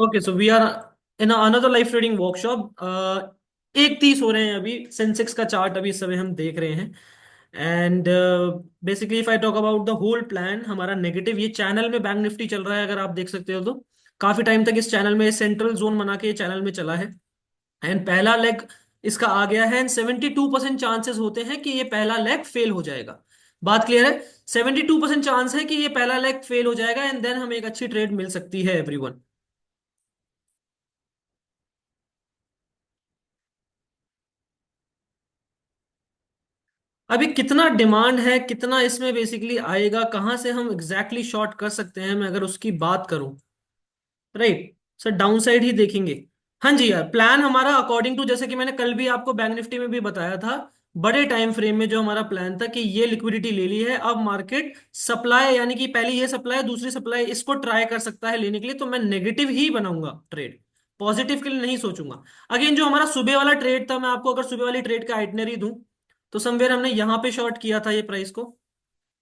Okay, so we are in another life trading workshop. 1:30 हो रहे हैं अभी। सेंसेक्स का चार्ट अभी इस समय हम देख रहे हैं। And basically if I talk about the whole plan, हमारा नेगेटिव ये चैनल में बैंक निफ्टी चल रहा है, अगर आप देख सकते हो तो। काफी टाइम तक इस चैनल में सेंट्रल जोन बना के ये चैनल में चला है। एंड पहला लेग इसका आ गया है, एंड 72% चांसेस होते हैं कि ये पहला लेग फेल हो जाएगा। बात क्लियर है? 72% चांस है कि ये पहला लेग फेल हो जाएगा, एंड देन हमें एक अच्छी ट्रेड मिल सकती है एवरीवन। अभी कितना डिमांड है, कितना इसमें बेसिकली आएगा, कहां से हम एग्जैक्टली शॉर्ट कर सकते हैं, मैं अगर उसकी बात करूं। राइट सर, डाउन साइड ही देखेंगे। हाँ जी यार, प्लान हमारा अकॉर्डिंग टू, जैसे कि मैंने कल भी आपको बैंक निफ्टी में भी बताया था, बड़े टाइम फ्रेम में जो हमारा प्लान था कि ये लिक्विडिटी ले ली है, अब मार्केट सप्लाई, यानी कि पहली ये सप्लाई दूसरी सप्लाई इसको ट्राई कर सकता है लेने के लिए, तो मैं नेगेटिव ही बनाऊंगा ट्रेड। पॉजिटिव के लिए नहीं सोचूंगा। अगेन जो हमारा सुबह वाला ट्रेड था, मैं आपको अगर सुबह वाली ट्रेड का आइटनरी दूं, तो समवेयर हमने यहां पे शॉर्ट किया था, ये प्राइस को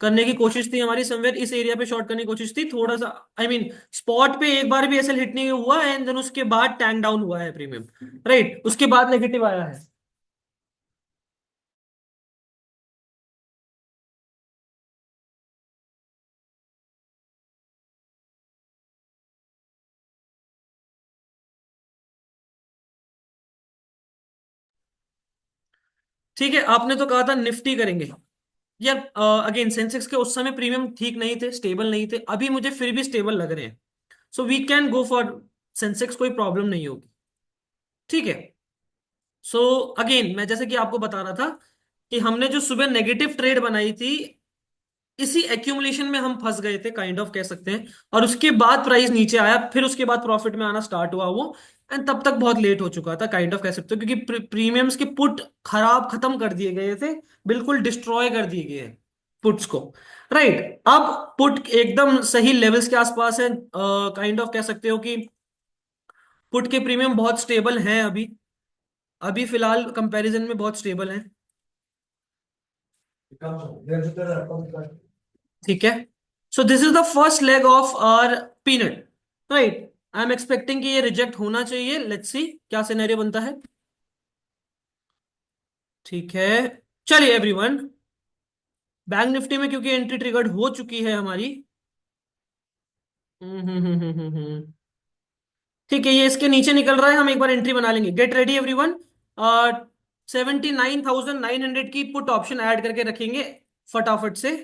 करने की कोशिश थी हमारी, समवेयर इस एरिया पे शॉर्ट करने की कोशिश थी थोड़ा सा। आई मीन स्पॉट पे एक बार भी ऐसे हिट नहीं हुआ, एंड देन उसके बाद टैंक डाउन हुआ है प्रीमियम। राइट, उसके बाद नेगेटिव आया है। ठीक है, आपने तो कहा था निफ्टी करेंगे यार। अगेन सेंसेक्स के उस समय प्रीमियम ठीक नहीं थे, स्टेबल नहीं थे, अभी मुझे फिर भी स्टेबल लग रहे हैं। So we can go for Sensex, कोई प्रॉब्लम नहीं होगी। ठीक है। सो अगेन मैं जैसे कि आपको बता रहा था कि हमने जो सुबह नेगेटिव ट्रेड बनाई थी, इसी एक्यूमुलेशन में हम फंस गए थे, काइंड ऑफ कह सकते हैं। और उसके बाद प्राइस नीचे आया, फिर उसके बाद प्रॉफिट में आना स्टार्ट हुआ वो। एंड तब तक बहुत लेट हो चुका था, काइंड ऑफ कह सकते हो, क्योंकि प्रीमियम्स के पुट खराब खत्म कर दिए गए थे, बिल्कुल डिस्ट्रॉय कर दिए गए पुट्स को। राइट, अब पुट एकदम सही लेवल्स के आसपास है, काइंड ऑफ कह सकते हो कि पुट के प्रीमियम बहुत स्टेबल हैं अभी। अभी फिलहाल कंपैरिजन में बहुत स्टेबल हैं। ठीक है। So this is the first leg of our peanut. Right, I am expecting कि ये रिजेक्ट होना चाहिए, लेट्स सी क्या सिनेरियो बनता है। ठीक है, चलिए एवरीवन। बैंक निफ्टी में क्योंकि एंट्री ट्रिगर्ड हो चुकी है हमारी। ठीक है, ये इसके नीचे निकल रहा है, हम एक बार एंट्री बना लेंगे। Get ready everyone. 79,900 की पुट ऑप्शन ऐड करके रखेंगे फटाफट से।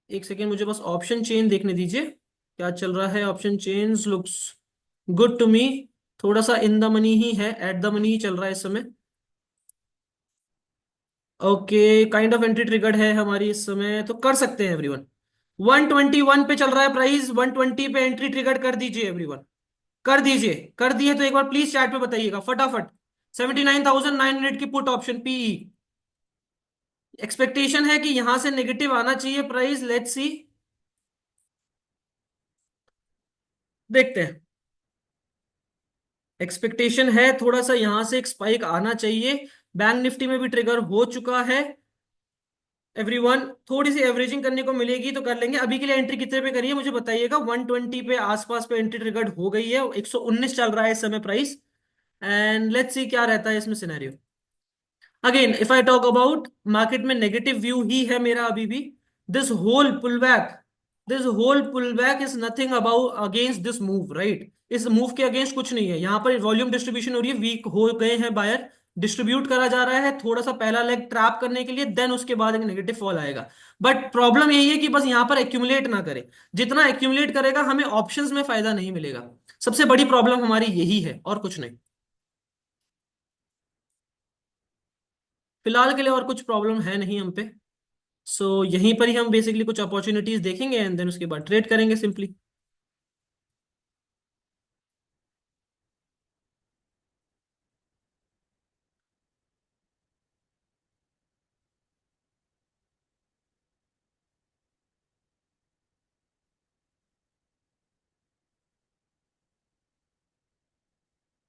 एक सेकेंड, मुझे बस ऑप्शन चेन देखने दीजिए, क्या चल रहा है। Option chains looks good to me. थोड़ा सा इन द मनी ही है, एट द मनी ही चल रहा है इस समय। Okay, kind of entry triggered है हमारी इस समय, तो कर सकते हैं एवरीवन। 121 पे चल रहा है प्राइस, 120 पे एंट्री ट्रिगर्ड कर दीजिए एवरीवन। कर दीजिए, कर दिए तो एक बार प्लीज चैट पे बताइएगा फटाफट। 79,900 की पुट ऑप्शन पीई। एक्सपेक्टेशन है कि यहां से नेगेटिव आना चाहिए प्राइस, लेट्स सी। देखते हैं। एक्सपेक्टेशन है थोड़ा सा यहां से एक स्पाइक आना चाहिए। बैंक निफ्टी में भी ट्रिगर हो चुका है एवरीवन। थोड़ी सी एवरेजिंग करने को मिलेगी तो कर लेंगे। अभी के लिए एंट्री कितने पे करिए मुझे बताइएगा। 120 पे आसपास पे एंट्री ट्रिगर्ड हो गई है, 119 चल रहा है इस समय प्राइस। एंड लेट्स सी क्या रहता है इसमें scenario. Again if I talk about market में नेगेटिव व्यू ही है मेरा अभी भी। This whole pull back, this whole pull back is nothing about against this move. Right, इस मूव के अगेंस्ट कुछ नहीं है, यहाँ पर वॉल्यूम डिस्ट्रीब्यूशन हो रही है, वीक हो गए हैं बायर, डिस्ट्रीब्यूट करा जा रहा है थोड़ा सा पहला लेग ट्रैप करने के लिए, देन उसके बाद एक नेगेटिव फॉल आएगा। बट प्रॉब्लम यही है कि बस यहाँ पर एक्यूमुलेट ना करे। जितना एक्यूमुलेट करेगा हमें ऑप्शंस में फायदा नहीं मिलेगा। सबसे बड़ी प्रॉब्लम हमारी यही है, और कुछ नहीं। फिलहाल के लिए और कुछ प्रॉब्लम है नहीं हम पे। सो यहीं पर ही हम बेसिकली कुछ अपॉर्चुनिटीज देखेंगे, एंड देन उसके बाद ट्रेड करेंगे सिंपली।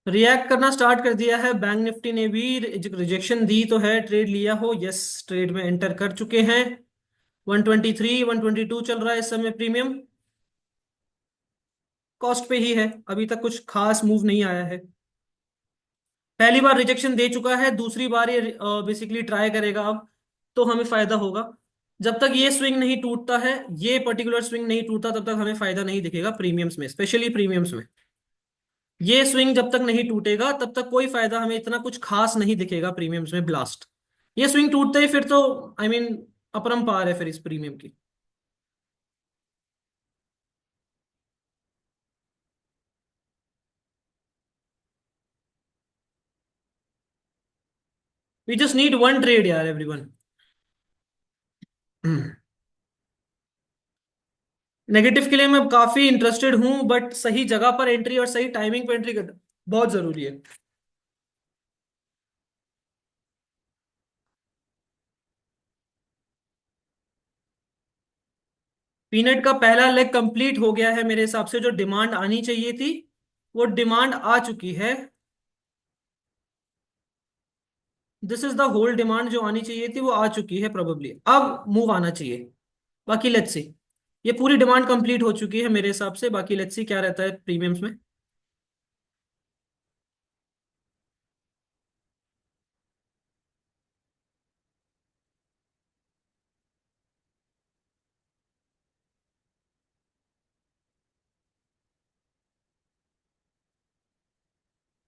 रिएक्ट करना स्टार्ट कर दिया है बैंक निफ्टी ने भी। रिजेक्शन दी तो है, ट्रेड लिया हो, यस ट्रेड में एंटर कर चुके हैं। 123 122 चल रहा है इस समय प्रीमियम। कॉस्ट पे ही है, अभी तक कुछ खास मूव नहीं आया है। पहली बार रिजेक्शन दे चुका है, दूसरी बार ये बेसिकली ट्राई करेगा अब, तो हमें फायदा होगा। जब तक ये स्विंग नहीं टूटता है, ये पर्टिकुलर स्विंग नहीं टूटता, तब तक हमें फायदा नहीं दिखेगा प्रीमियम्स में, स्पेशली प्रीमियम्स में। ये स्विंग जब तक नहीं टूटेगा तब तक कोई फायदा हमें इतना कुछ खास नहीं दिखेगा प्रीमियम्स में ब्लास्ट। ये स्विंग टूटते ही फिर तो आई मीन अपरंपार है फिर इस प्रीमियम की। We just need one trade यार एवरीवन। नेगेटिव के लिए मैं काफी इंटरेस्टेड हूं, बट सही जगह पर एंट्री और सही टाइमिंग पर एंट्री करना बहुत जरूरी है। पीनट का पहला लेग कंप्लीट हो गया है मेरे हिसाब से, जो डिमांड आनी चाहिए थी वो डिमांड आ चुकी है। This is the whole demand जो आनी चाहिए थी वो आ चुकी है प्रोबेबली, अब मूव आना चाहिए। बाकी लेट्स सी। ये पूरी डिमांड कंप्लीट हो चुकी है मेरे हिसाब से, बाकी लेट्स सी क्या रहता है प्रीमियम्स में।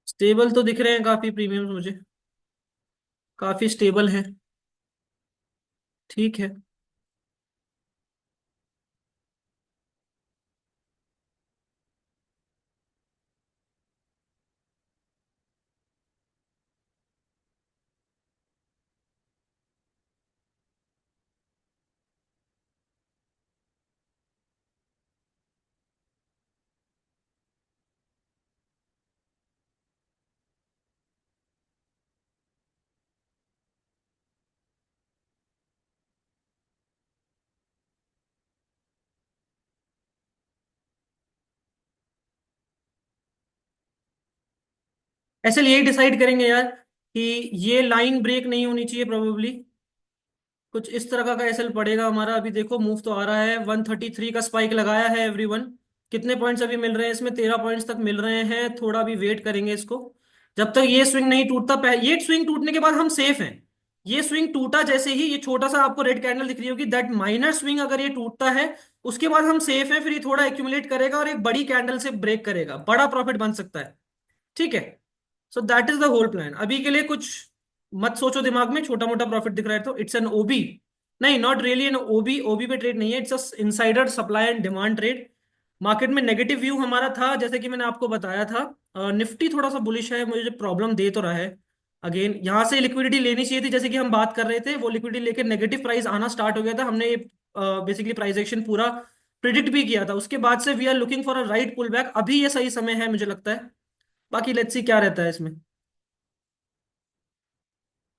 स्टेबल तो दिख रहे हैं काफी प्रीमियम्स मुझे, काफी स्टेबल है। ठीक है। ऐसे यही डिसाइड करेंगे यार कि ये लाइन ब्रेक नहीं होनी चाहिए प्रोबेबली। कुछ इस तरह का एसएल पड़ेगा हमारा। अभी देखो मूव तो आ रहा है, 133 का स्पाइक लगाया है एवरीवन। कितने पॉइंट्स अभी मिल रहे हैं इसमें? 13 पॉइंट्स तक मिल रहे हैं, थोड़ा भी वेट करेंगे इसको। जब तक ये स्विंग नहीं टूटता, ये स्विंग टूटने के बाद हम सेफ हैं। ये स्विंग टूटा जैसे ही, ये छोटा सा आपको रेड कैंडल दिख रही होगी, दैट माइनर स्विंग अगर ये टूटता है, उसके बाद हम सेफ हैं। फिर ये थोड़ा एक्यूमुलेट करेगा और एक बड़ी कैंडल से ब्रेक करेगा, बड़ा प्रॉफिट बन सकता है। ठीक है। So that is the whole plan. अभी के लिए कुछ मत सोचो दिमाग में, छोटा मोटा प्रॉफिट दिख रहा है तो इट्स एन ओबी। नहीं, नॉट रियली एन ओबी, ओबी पे ट्रेड नहीं है, it's insider supply and demand trade. Market में नेगेटिव व्यू हमारा था, जैसे कि मैंने आपको बताया था। निफ्टी थोड़ा सा बुलिश है, मुझे प्रॉब्लम दे तो रहा है। अगेन यहाँ से लिक्विडिटी लेनी चाहिए थी, जैसे कि हम बात कर रहे थे, वो लिक्विडिटी लेकर नेगेटिव प्राइस आना स्टार्ट हो गया था। हमने ये बेसिकली प्राइस एक्शन पूरा प्रिडिक्ट भी किया था। उसके बाद से we are looking for a right pull back, अभी ये सही समय है मुझे लगता है। बाकी लेट्स सी क्या रहता है इसमें।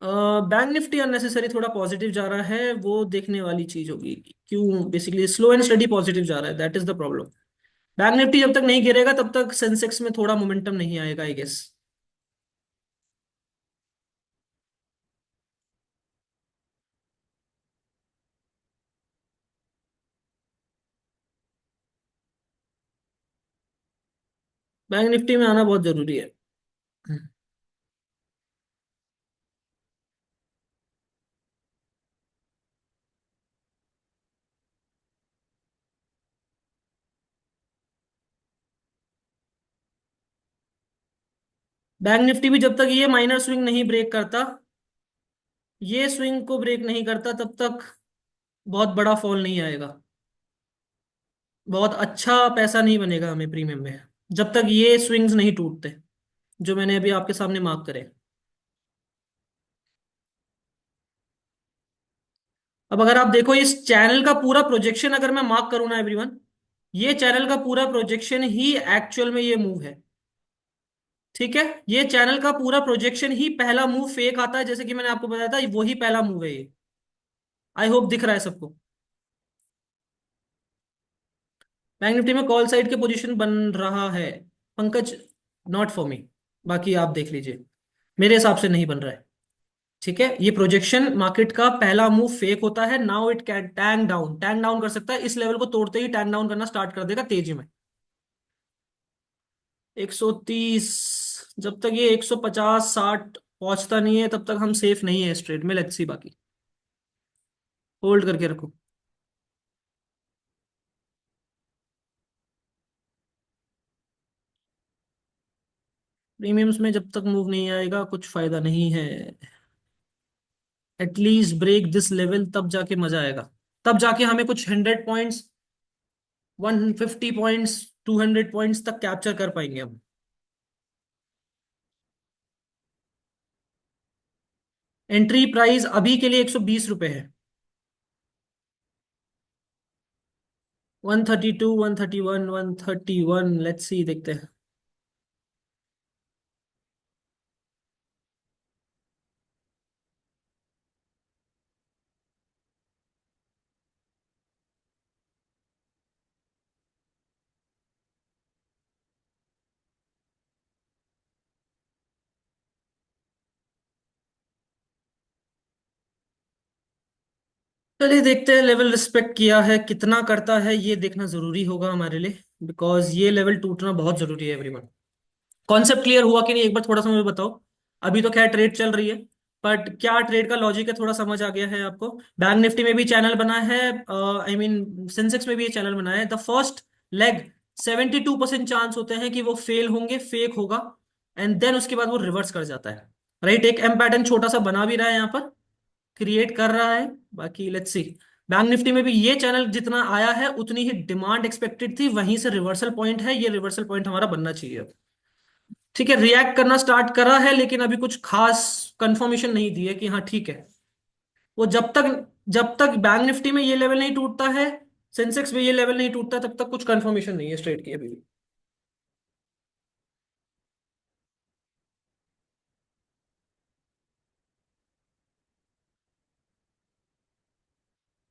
बैंक निफ्टी अननेसेसरी थोड़ा पॉजिटिव जा रहा है, वो देखने वाली चीज होगी कि क्यों basically slow and study positive जा रहा है, that is the problem. Bank Nifty जब तक नहीं गिरेगा तब तक सेंसेक्स में थोड़ा मोमेंटम नहीं आएगा आई गेस। बैंक निफ्टी में आना बहुत जरूरी है। बैंक निफ्टी भी जब तक ये माइनर स्विंग नहीं ब्रेक करता, ये स्विंग को ब्रेक नहीं करता, तब तक बहुत बड़ा फॉल नहीं आएगा। बहुत अच्छा पैसा नहीं बनेगा हमें प्रीमियम में, जब तक ये स्विंग्स नहीं टूटते जो मैंने अभी आपके सामने मार्क करे। अब अगर आप देखो इस चैनल का पूरा प्रोजेक्शन अगर मैं मार्क करूं ना एवरीवन, ये चैनल का पूरा प्रोजेक्शन ही एक्चुअल में ये मूव है। ठीक है। ये चैनल का पूरा प्रोजेक्शन ही पहला मूव फेक आता है, जैसे कि मैंने आपको बताया था, वही पहला मूव है ये। आई होप दिख रहा है सबको। बैंक निफ्टी में कॉल साइड के पोजीशन बन रहा है पंकज, नॉट फॉर मी। बाकी आप देख लीजिए, मेरे हिसाब से नहीं बन रहा है। ठीक है। ये प्रोजेक्शन मार्केट का पहला मूव फेक होता है। Now it can tank down, tank down कर सकता है, इस लेवल को तोड़ते ही टैंक डाउन करना स्टार्ट कर देगा तेजी में। 130। जब तक ये 150 60 पहुंचता नहीं है तब तक हम सेफ नहीं है इस ट्रेड में। लेट्स सी बाकी। होल्ड करके रखो। प्रीमियम्स में जब तक मूव नहीं आएगा कुछ फायदा नहीं है। एटलीस्ट ब्रेक दिस लेवल, तब जाके मजा आएगा। तब जाके हमें कुछ 100 पॉइंट्स, 150 पॉइंट्स, 200 पॉइंट्स तक कैप्चर कर पाएंगे हम। एंट्री प्राइस अभी के लिए 120 रुपए है। 132, 131, 131, लेट्स सी, देखते हैं। चलिए देखते हैं। लेवल रिस्पेक्ट किया है, कितना करता है ये देखना जरूरी होगा हमारे लिए, बिकॉज ये लेवल टूटना बहुत जरूरी है एवरीवन। कॉन्सेप्ट क्लियर हुआ कि नहीं, एक बार थोड़ा सा मुझे बताओ। अभी तो खैर ट्रेड चल रही है, बट क्या ट्रेड का लॉजिक है थोड़ा समझ आ गया है आपको? बैंक निफ्टी में भी चैनल बना है, आई मीन सेंसेक्स में भी ये चैनल बना है। द फर्स्ट लेग 72% चांस होते हैं कि वो फेल होंगे, फेक होगा, एंड देन उसके बाद वो रिवर्स कर जाता है। राइट, एक एम पैटर्न छोटा सा बना भी रहा है यहाँ पर, क्रिएट कर रहा है। बाकी लेट्स सी। बैंक निफ्टी में भी ये चैनल जितना आया है उतनी ही डिमांड एक्सपेक्टेड थी, वहीं से रिवर्सल पॉइंट है, ये रिवर्सल पॉइंट हमारा बनना चाहिए। ठीक है, रिएक्ट करना स्टार्ट करा है लेकिन अभी कुछ खास कंफर्मेशन नहीं दी है कि हाँ ठीक है। वो जब तक बैंक निफ्टी में ये लेवल नहीं टूटता है, सेंसेक्स में ये लेवल नहीं टूटता, तब तक कुछ कंफर्मेशन नहीं है स्ट्रेट की अभी भी।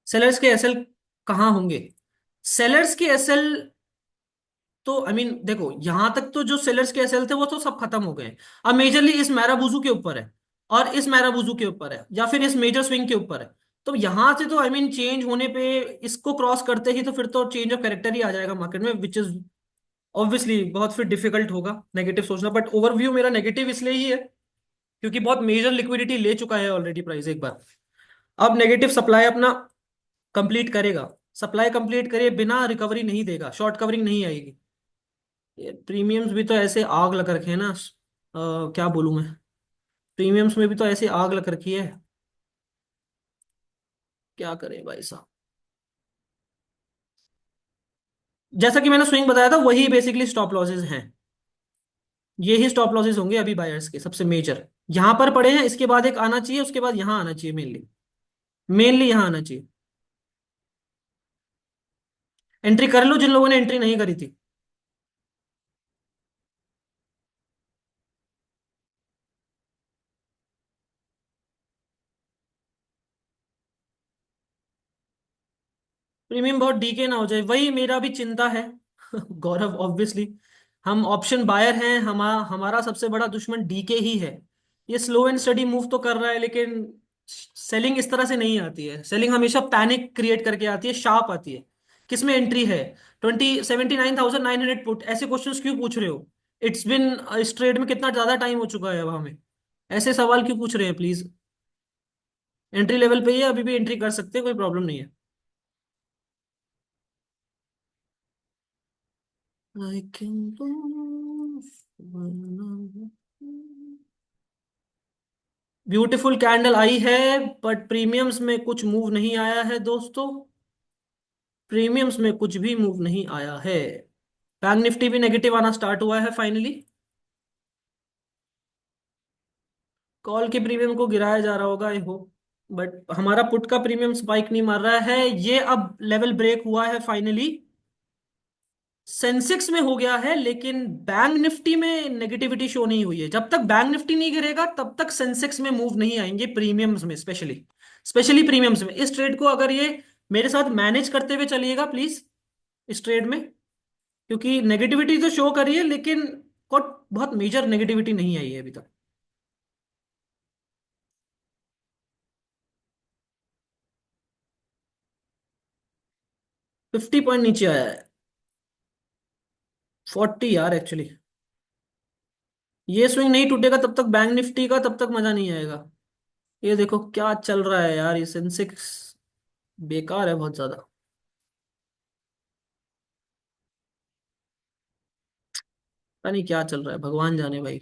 सेलर्स के एसएल कहाँ होंगे? सेलर्स के एसएल तो आई मीन देखो, यहां तक तो जो सेलर्स के एसएल थे वो तो सब खत्म हो गए। अब मेजरली इस मैराबुजू के ऊपर है, और इस मैराबुजू के ऊपर है, या फिर इस मेजर स्विंग के ऊपर है। तो यहां से तो आई मीन चेंज होने पे, इसको क्रॉस करते ही तो फिर तो चेंज ऑफ कैरेक्टर ही आ जाएगा मार्केट में, विच इज ऑब्वियसली बहुत फिर डिफिकल्ट होगा नेगेटिव सोचना। बट ओवरव्यू मेरा नेगेटिव इसलिए ही है क्योंकि बहुत मेजर लिक्विडिटी ले चुका है ऑलरेडी प्राइस एक बार। अब नेगेटिव सप्लाई अपना कंप्लीट करेगा। सप्लाई कंप्लीट करे बिना रिकवरी नहीं देगा, शॉर्ट कवरिंग नहीं आएगी। ये प्रीमियम्स भी तो ऐसे आग लग रखे हैं ना, क्या बोलूं मैं। प्रीमियम्स में भी तो ऐसे आग लग रखी है, क्या करें भाई साहब। जैसा कि मैंने स्विंग बताया था वही बेसिकली स्टॉप लॉसेस हैं। ये ही स्टॉप लॉसेस होंगे अभी बायर्स के सबसे मेजर। यहां पर पड़े हैं, इसके बाद एक आना चाहिए, उसके बाद यहां आना चाहिए मेनली। मेनली यहां आना चाहिए। एंट्री कर लो जिन लोगों ने एंट्री नहीं करी थी। प्रीमियम बहुत डीके ना हो जाए, वही मेरा भी चिंता है। गौरव, ऑब्वियसली हम ऑप्शन बायर हैं, हमारा सबसे बड़ा दुश्मन डीके ही है। ये स्लो एंड स्टडी मूव तो कर रहा है लेकिन सेलिंग इस तरह से नहीं आती है। सेलिंग हमेशा पैनिक क्रिएट करके आती है, शार्प आती है। किसमें एंट्री है? 79,900 पुट, ऐसे क्वेश्चंस क्यों पूछ रहे हो? इट्स बिन, इस ट्रेड में कितना ज्यादा टाइम हो चुका है अब हमें, ऐसे सवाल क्यों पूछ रहे हैं प्लीज? एंट्री लेवल पे ही है, अभी भी एंट्री कर सकते हैं, कोई प्रॉब्लम नहीं है। I can lose one. Beautiful candle आई है, बट प्रीमियम्स में कुछ मूव नहीं आया है दोस्तों। प्रीमियम्स में कुछ भी मूव नहीं आया है। बैंक निफ्टी भी नेगेटिव आना स्टार्ट हुआ है फाइनली। कॉल के प्रीमियम को गिराया जा रहा होगा आई होप, बट हमारा पुट का प्रीमियम स्पाइक नहीं मार रहा है। ये अब लेवल ब्रेक हुआ है फाइनली। सेंसेक्स में हो गया है लेकिन बैंक निफ्टी में नेगेटिविटी शो नहीं हुई है। जब तक बैंक निफ्टी नहीं गिरेगा तब तक सेंसेक्स में मूव नहीं आएंगे, प्रीमियम्स में स्पेशली। स्पेशली प्रीमियम्स में इस ट्रेड को अगर ये मेरे साथ मैनेज करते हुए चलिएगा प्लीज, इस ट्रेड में। क्योंकि नेगेटिविटी तो शो करी है लेकिन बहुत मेजर नेगेटिविटी नहीं आई है अभी तक। 50 पॉइंट नीचे आया है। 40 यार एक्चुअली। ये स्विंग नहीं टूटेगा तब तक बैंक निफ्टी का, तब तक मजा नहीं आएगा। ये देखो क्या चल रहा है यार, ये सेंसेक्स बेकार है बहुत ज्यादा। पता नहीं क्या चल रहा है, भगवान जाने भाई।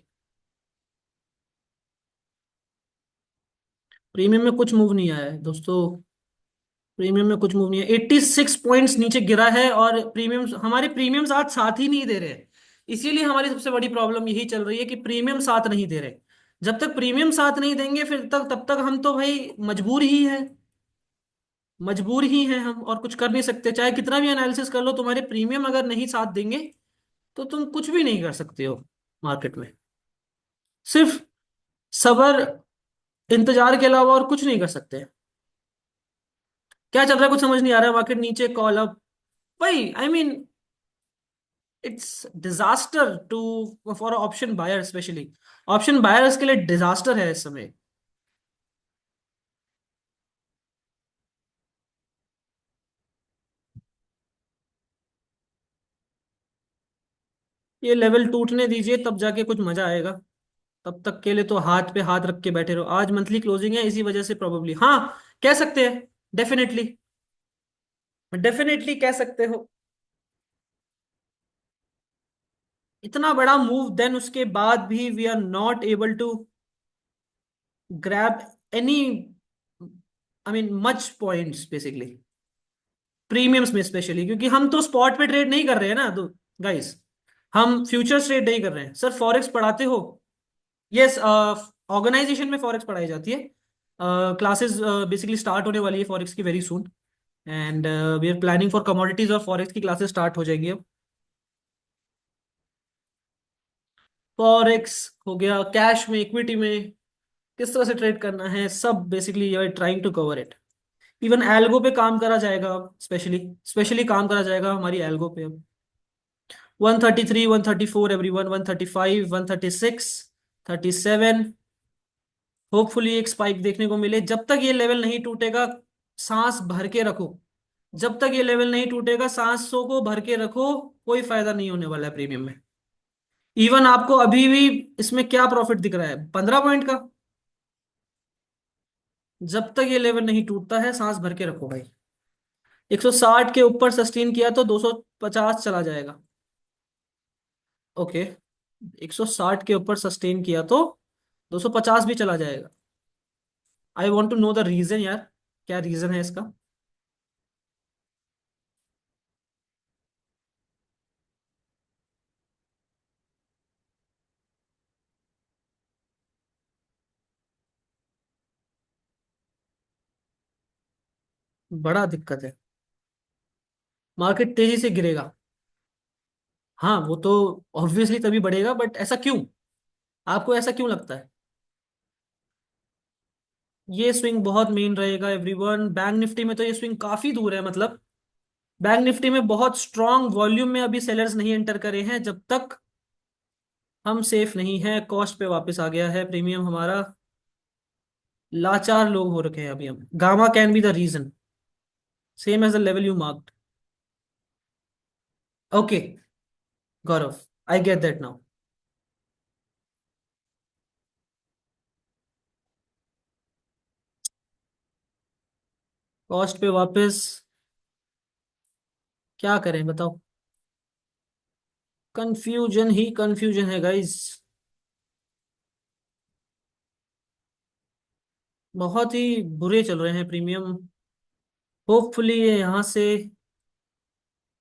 प्रीमियम में कुछ मूव नहीं आया है दोस्तों। प्रीमियम में कुछ मूव नहीं है, 86 पॉइंट्स नीचे गिरा है, और प्रीमियम, हमारे प्रीमियम्स आज साथ ही नहीं दे रहे। इसीलिए हमारी सबसे बड़ी प्रॉब्लम यही चल रही है कि प्रीमियम साथ नहीं दे रहे। जब तक प्रीमियम साथ नहीं देंगे फिर तक, तब तक हम तो भाई मजबूर ही है। मजबूर ही हैं हम, और कुछ कर नहीं सकते, चाहे कितना भी एनालिसिस कर लो, तुम्हारे प्रीमियम अगर नहीं साथ देंगे तो तुम कुछ भी नहीं कर सकते हो मार्केट में। सिर्फ सबर, इंतजार के अलावा और कुछ नहीं कर सकते। क्या चल रहा है कुछ समझ नहीं आ रहा है, मार्केट नीचे, कॉल अप। भाई I mean it's disaster too, for option buyer specially. Option buyers के लिए डिजास्टर है इस समय। ये लेवल टूटने दीजिए तब जाके कुछ मजा आएगा। तब तक के लिए तो हाथ पे हाथ रख के बैठे रहो। आज मंथली क्लोजिंग है, इसी वजह से प्रोबेबली, हाँ, कह सकते हैं। डेफिनेटली, डेफिनेटली कह सकते हो। इतना बड़ा मूव, देन उसके बाद भी we are not able to grab any, I mean much points basically, premiums में स्पेशली, क्योंकि हम तो स्पॉट पे ट्रेड नहीं कर रहे हैं ना तो गाइस। हम फ्यूचर्स ट्रेड नहीं कर रहे हैं। सर फॉरेक्स पढ़ाते हो? यस, ऑर्गेनाइजेशन में फॉरेक्स पढ़ाई जाती है। क्लासेस बेसिकली स्टार्ट होने वाली है फॉरेक्स की very soon. And we are planning for commodities, और फॉरेक्स की क्लासेस स्टार्ट हो जाएंगी अब। फॉरेक्स हो गया, कैश में, इक्विटी में किस तरह से ट्रेड करना है, सब basically you are trying to cover it. Even algo पे काम करा जाएगा अब, स्पेशली स्पेशली काम करा जाएगा हमारी एल्गो पे अब। 133, 134 एवरीवन, 135, 136, 37। होपफुली एक स्पाइक देखने को मिले। जब तक ये लेवल नहीं टूटेगा, सांस भर के रखो। जब तक ये लेवल नहीं टूटेगा, सांसों को भर के रखो। कोई फायदा नहीं होने वाला है प्रीमियम में। इवन आपको अभी भी इसमें क्या प्रॉफिट दिख रहा है, 15 पॉइंट का। जब तक ये लेवल नहीं टूटता है, सांस भर के रखो भाई। 160 के ऊपर सस्टेन किया तो 250 चला जाएगा। ओके, 160 के ऊपर सस्टेन किया तो 250 भी चला जाएगा। I want to know the reason यार, क्या रीजन है इसका। बड़ा दिक्कत है। मार्केट तेजी से गिरेगा। हाँ वो तो ऑब्वियसली तभी बढ़ेगा, बट ऐसा क्यों? आपको ऐसा क्यों लगता है? ये स्विंग बहुत मेन रहेगा एवरीवन। बैंक निफ्टी में तो ये स्विंग काफी दूर है, मतलब बैंक निफ्टी में बहुत स्ट्रांग वॉल्यूम में अभी सेलर्स नहीं एंटर करे हैं। जब तक हम सेफ नहीं है, कॉस्ट पे वापस आ गया है प्रीमियम हमारा। लाचार लोग हो रखे हैं अभी हम। Gamma can be the reason, same as the level you marked. Okay Gaurav, I get that now. Cost पे वापस, क्या करें बताओ। कंफ्यूजन ही कंफ्यूजन है गाइस। बहुत ही बुरे चल रहे हैं प्रीमियम। होपफुली ये यहाँ से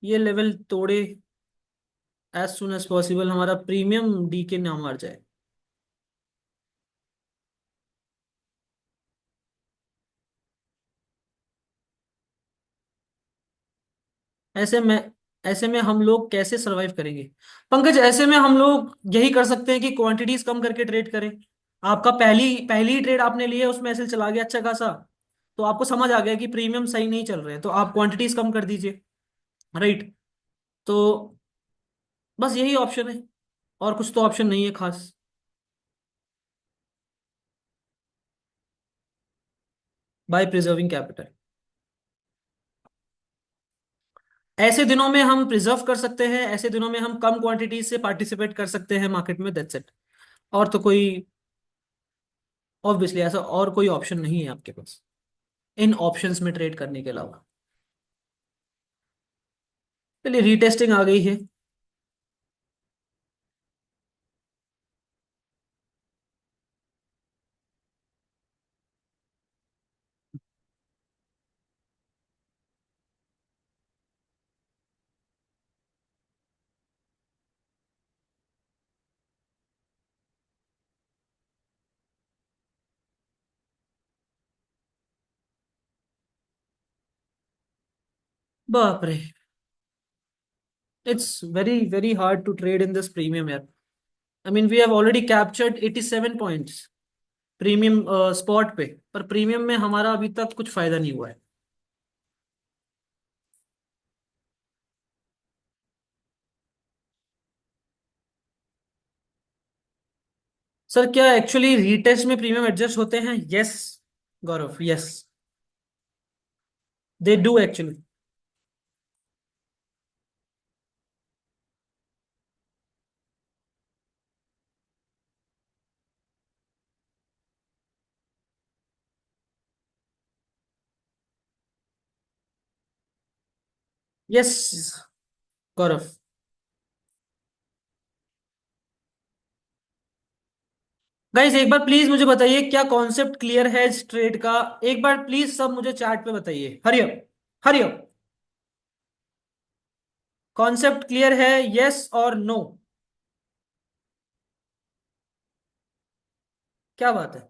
ये लेवल तोड़े, एज सुन एज पॉसिबल हमारा प्रीमियम डी के ना मार जाए। ऐसे में, ऐसे में हम लोग कैसे सरवाइव करेंगे? पंकज, ऐसे में हम लोग यही कर सकते हैं कि क्वांटिटीज कम करके ट्रेड करें। आपका पहली पहली ही ट्रेड आपने ली है, उसमें ऐसे चला गया अच्छा खासा, तो आपको समझ आ गया कि प्रीमियम सही नहीं चल रहे हैं, तो आप क्वांटिटीज कम कर दीजिए। राइट। तो बस यही ऑप्शन है, और कुछ तो ऑप्शन नहीं है खास। By preserving capital. ऐसे दिनों में हम प्रिजर्व कर सकते हैं, ऐसे दिनों में हम कम क्वांटिटी से पार्टिसिपेट कर सकते हैं मार्केट में, दैट्स इट। और तो कोई, ऑब्वियसली ऐसा और कोई ऑप्शन नहीं है आपके पास इन ऑप्शंस में ट्रेड करने के अलावा। चलिए रीटेस्टिंग आ गई है। बाप रे, it's very very hard to trade in this premium यार। I mean we have already captured 87 points premium spot पे, पर प्रीमियम में हमारा अभी तक कुछ फायदा नहीं हुआ है। सर क्या एक्चुअली रीटेस्ट में प्रीमियम एडजस्ट होते हैं? Yes Gaurav, yes they do actually. Yes Gaurav. Guys एक बार प्लीज मुझे बताइए क्या कॉन्सेप्ट क्लियर है इस ट्रेड का? एक बार प्लीज सब मुझे चैट पे बताइए, hurry up, hurry up. Concept clear है, यस और नो? क्या बात है,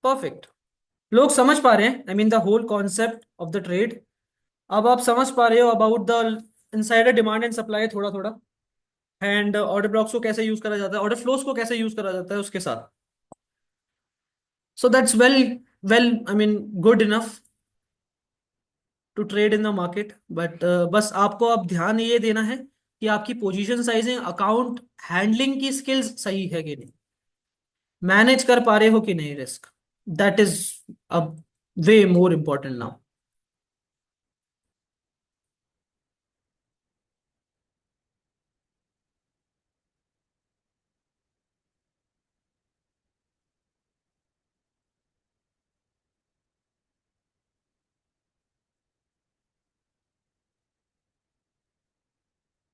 परफेक्ट। लोग समझ पा रहे हैं, I mean the whole concept of the trade. अब आप समझ पा रहे हो about the insider demand and supply थोड़ा थोड़ा, एंड ऑर्डर ब्लॉक्स को कैसे यूज करा जाता है, ऑर्डर फ्लोस को कैसे यूज करा जाता है उसके साथ। So that's well, well I mean good enough to trade in the market. But बस आपको अब ध्यान ये देना है कि आपकी पोजीशन साइजिंग, अकाउंट हैंडलिंग की स्किल्स सही है कि नहीं, मैनेज कर पा रहे हो कि नहीं रिस्क। दैट इज अब वे मोर इम्पोर्टेंट नाउ।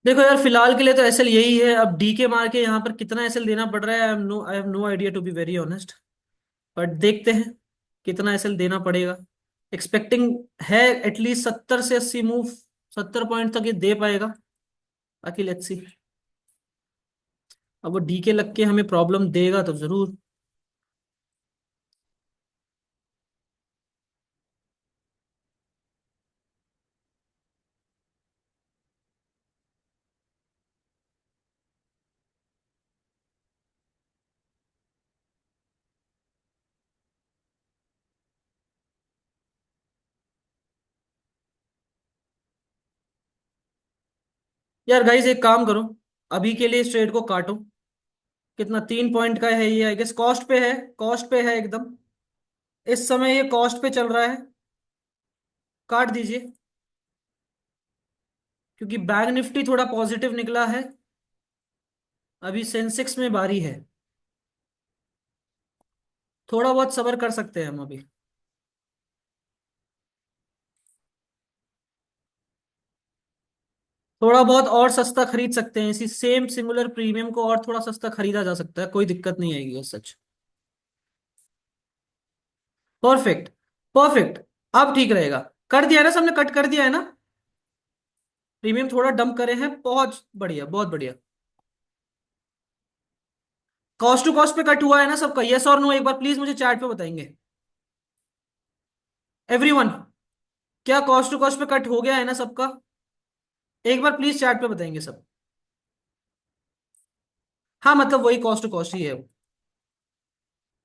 देखो यार फिलहाल के लिए तो एसएल यही है। अब डी के मार के यहाँ पर कितना एसएल देना पड़ रहा है, I have no idea to be very honest. But देखते हैं कितना एसएल देना पड़ेगा। एक्सपेक्टिंग है एटलीस्ट 70 से 80 मूव, 70 पॉइंट तक ये दे पाएगा। बाकी लेट्स सी। अब वो डी के लग के हमें प्रॉब्लम देगा तो जरूर। यार गाइज एक काम करो, अभी के लिए इस ट्रेड को काटो। कितना, 3 पॉइंट का है ये, आई गेस कॉस्ट पे है, कॉस्ट पे है एकदम। इस समय ये कॉस्ट पे चल रहा है, काट दीजिए। क्योंकि बैंक निफ्टी थोड़ा पॉजिटिव निकला है। अभी सेंसेक्स में बारी है, थोड़ा बहुत सब्र कर सकते हैं हम अभी। थोड़ा बहुत और सस्ता खरीद सकते हैं, इसी सेम सिमिलर प्रीमियम को और थोड़ा सस्ता खरीदा जा सकता है, कोई दिक्कत नहीं आएगी सच। Perfect, perfect. अब ठीक रहेगा। कर दिया है ना सबने, कट कर दिया है ना? प्रीमियम थोड़ा डंप करे हैं, बहुत बढ़िया, बहुत बढ़िया। कॉस्ट टू कॉस्ट पे कट हुआ है ना सबका? यस और नो एक बार प्लीज मुझे चैट पे बताएंगे एवरीवन। क्या कॉस्ट टू कॉस्ट पे कट हो गया है ना सबका? एक बार प्लीज चैट पे बताएंगे सब। हाँ मतलब वही कॉस्ट टू कॉस्ट ही है।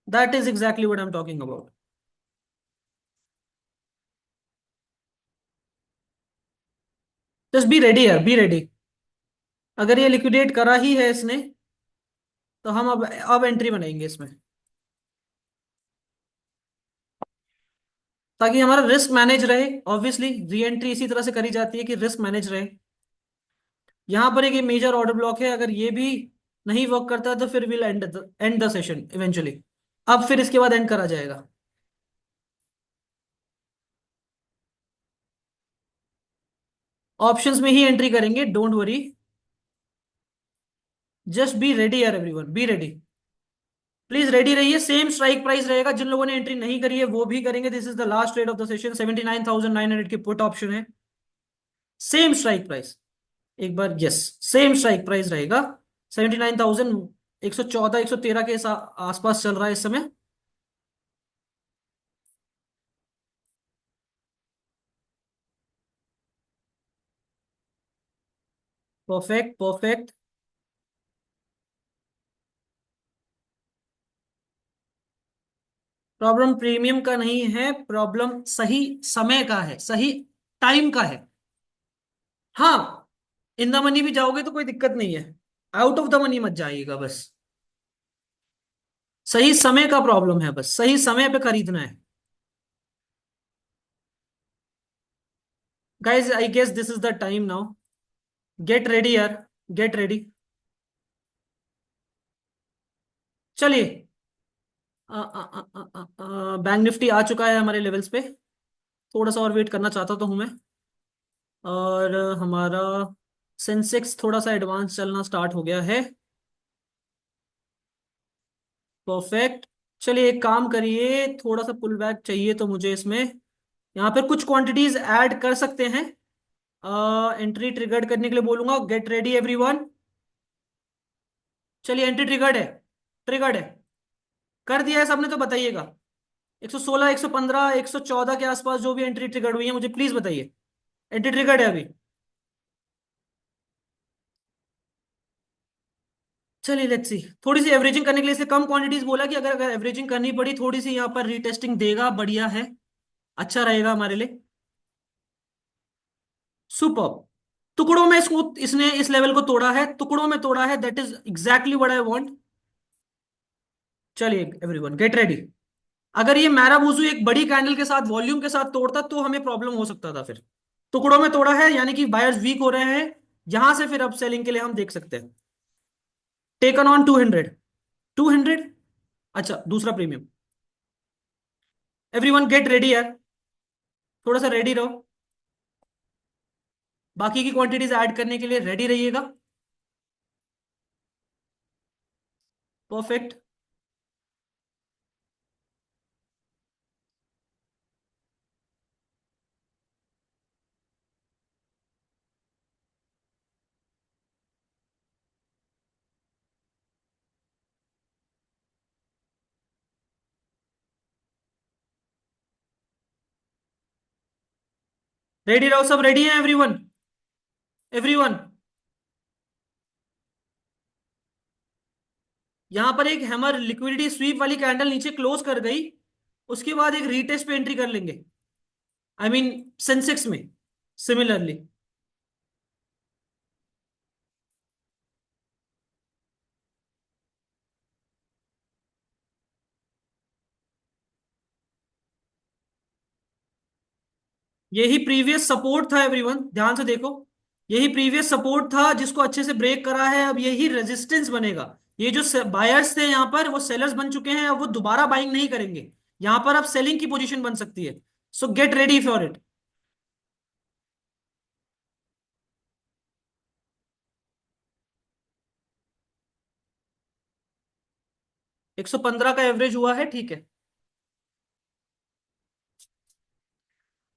That is exactly what I am talking about. Just be ready है, बी रेडी। अगर ये लिक्विडेट करा ही है इसने, तो हम अब एंट्री बनाएंगे इसमें, ताकि हमारा रिस्क मैनेज रहे। ऑब्वियसली री एंट्री इसी तरह से करी जाती है कि रिस्क मैनेज रहे। यहां पर एक मेजर ऑर्डर ब्लॉक है, अगर ये भी नहीं वर्क करता है तो फिर will end the session eventually. अब फिर इसके बाद एंड करा जाएगा। ऑप्शंस में ही एंट्री करेंगे, don't worry. Just be ready यार, everyone be ready. Please ready रहिए। सेम स्ट्राइक प्राइस रहेगा, जिन लोगों ने एंट्री नहीं करी है वो भी करेंगे। This is the last trade off the session. 79,900 की पुट ऑप्शन है। Same strike price. एक बार यस, सेम स्ट्राइक प्राइस रहेगा। 79,114 113 के आसपास चल रहा है इस समय। Perfect perfect. प्रॉब्लम प्रीमियम का नहीं है, प्रॉब्लम सही समय का है, सही टाइम का है। हाँ, इन द मनी भी जाओगे तो कोई दिक्कत नहीं है। आउट ऑफ द मनी मत जाइएगा बस। सही समय का प्रॉब्लम है, बस सही समय पे खरीदना है। Guys I guess this is the time now. Get ready यार, गेट रेडी। चलिए। बैंक निफ्टी आ चुका है हमारे लेवल्स पे। थोड़ा सा और वेट करना चाहता तो हूं मैं। और हमारा सेंसेक्स थोड़ा सा एडवांस चलना स्टार्ट हो गया है। परफेक्ट। चलिए एक काम करिए, थोड़ा सा पुल बैक चाहिए तो मुझे इसमें यहाँ पर कुछ क्वांटिटीज ऐड कर सकते हैं। एंट्री ट्रिगर्ड करने के लिए बोलूंगा, गेट रेडी एवरीवन। चलिए एंट्री ट्रिगर्ड है, ट्रिगर्ड है। कर दिया है सबने तो बताइएगा। 116 115 114 के आसपास जो भी एंट्री ट्रिगर्ड हुई है मुझे प्लीज बताइए। एंट्री ट्रिगर्ड है अभी। चलिए लेट्स सी। थोड़ी सी एवरेजिंग करने के लिए इसलिए कम क्वांटिटीज बोला कि अगर अगर एवरेजिंग करनी पड़ी थोड़ी सी यहाँ पर रीटेस्टिंग देगा, बढ़िया है, अच्छा रहेगा हमारे लिए। सुपर। टुकड़ों में इसको, इसने इस लेवल को तोड़ा है, टुकड़ों में तोड़ा है, that is exactly what I want. चलिए एवरीवन गेट रेडी। अगर ये मैराबूजू एक बड़ी कैंडल के साथ वॉल्यूम के साथ तोड़ता तो हमें प्रॉब्लम हो सकता था फिर। टुकड़ों में तोड़ा है यानी कि बायर्स वीक हो रहे हैं। यहां से फिर अब सेलिंग के लिए हम देख सकते हैं। Taken on 200। 200। अच्छा दूसरा प्रीमियम। एवरीवन गेट रेडी यार, थोड़ा सा रेडी रहो। बाकी की क्वांटिटीज ऐड करने के लिए रेडी रहिएगा। परफेक्ट। रेडी रहो, सब रेडी है एवरीवन। एवरीवन। यहां पर एक हैमर लिक्विडिटी स्वीप वाली कैंडल नीचे क्लोज कर गई, उसके बाद एक रीटेस्ट पे एंट्री कर लेंगे। आई मीन सेंसेक्स में सिमिलरली। यही प्रीवियस सपोर्ट था एवरीवन, ध्यान से देखो। यही प्रीवियस सपोर्ट था जिसको अच्छे से ब्रेक करा है, अब यही रेजिस्टेंस बनेगा। ये जो बायर्स थे यहाँ पर वो सेलर्स बन चुके हैं, अब वो दोबारा बाइंग नहीं करेंगे। यहाँ पर अब सेलिंग की पोजीशन बन सकती है। सो गेट रेडी फॉर इट। 115 का एवरेज हुआ है, ठीक है।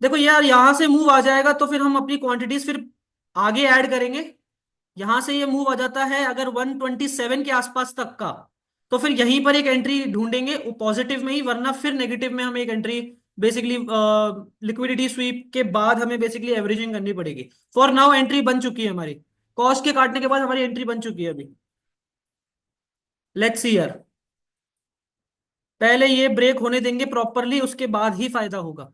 देखो यार, यहां से मूव आ जाएगा तो फिर हम अपनी क्वांटिटीज फिर आगे ऐड करेंगे। यहां से ये मूव आ जाता है अगर 127 के आसपास तक का, तो फिर यहीं पर एक एंट्री ढूंढेंगे पॉजिटिव में ही, वरना फिर नेगेटिव में हमें एक एंट्री बेसिकली लिक्विडिटी स्वीप के बाद हमें बेसिकली एवरेजिंग करनी पड़ेगी। फॉर नाउ एंट्री बन चुकी है हमारी। कॉस्ट के काटने के बाद हमारी एंट्री बन चुकी है अभी। लेट्स सी यार, पहले ये ब्रेक होने देंगे प्रॉपरली, उसके बाद ही फायदा होगा।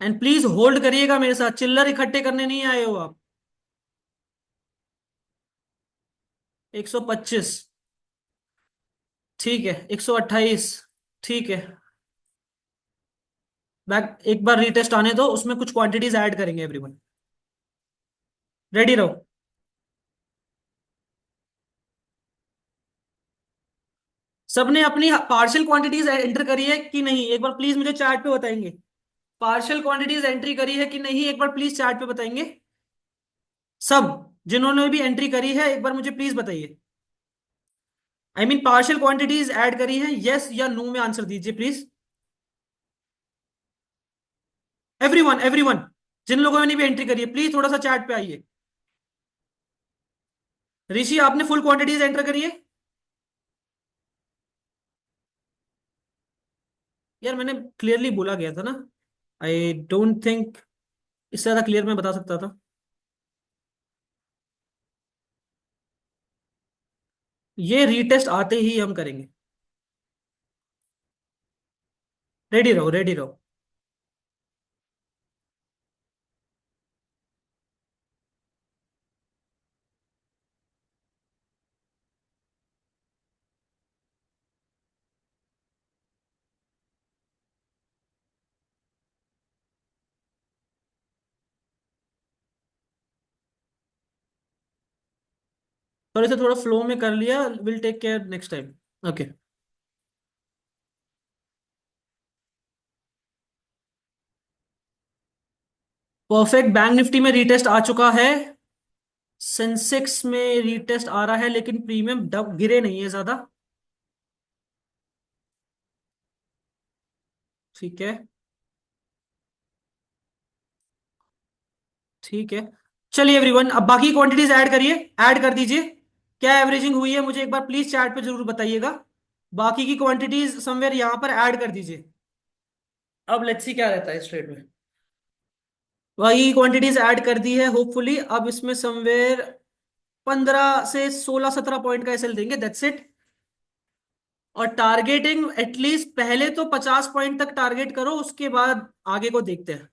एंड प्लीज होल्ड करिएगा मेरे साथ, चिल्लर इकट्ठे करने नहीं आए हो आप। 125। ठीक है, 128। ठीक है। बैक एक बार रीटेस्ट आने दो, उसमें कुछ क्वांटिटीज ऐड करेंगे एवरीवन। रेडी रहो। सबने अपनी पार्शियल क्वांटिटीज एंटर करी है कि नहीं, एक बार प्लीज मुझे चैट पे बताएंगे। पार्शियल क्वांटिटीज एंट्री करी है कि नहीं, एक बार प्लीज चैट पे बताएंगे। सब जिन्होंने भी एंट्री करी है एक बार मुझे प्लीज बताइए। I mean partial quantities add करी है, यस या नो में आंसर दीजिए प्लीज। एवरीवन एवरीवन, जिन लोगों ने भी एंट्री करी है प्लीज थोड़ा सा चैट पे आइए। ऋषि आपने फुल क्वांटिटीज एंटर करी है? यार मैंने क्लियरली बोला गया था ना। आई डोंट थिंक इससे ज्यादा क्लियर मैं बता सकता था। ये रीटेस्ट आते ही हम करेंगे। रेडी रहो रेडी रहो। थोड़े से थोड़ा फ्लो में कर लिया, will take care next time. Okay. Perfect, bank Nifty में रीटेस्ट आ चुका है। सेंसेक्स में रीटेस्ट आ रहा है लेकिन प्रीमियम डब गिरे नहीं है ज्यादा। ठीक है। ठीक है। चलिए एवरीवन, अब बाकी क्वांटिटीज ऐड करिए, ऐड कर दीजिए। क्या एवरेजिंग हुई है मुझे एक बार प्लीज चैट पे जरूर बताइएगा। बाकी की क्वांटिटीज समवेयर यहां पर ऐड कर दीजिए। अब लेट्स सी क्या रहता है इस ट्रेड में। वही क्वांटिटीज ऐड कर दी है होपफुली, अब इसमें समवेयर 15 से 16 17 पॉइंट का एसएल देंगे, दैट्स इट। और टारगेटिंग एटलीस्ट पहले तो 50 पॉइंट तक टारगेट करो, उसके बाद आगे को देखते हैं।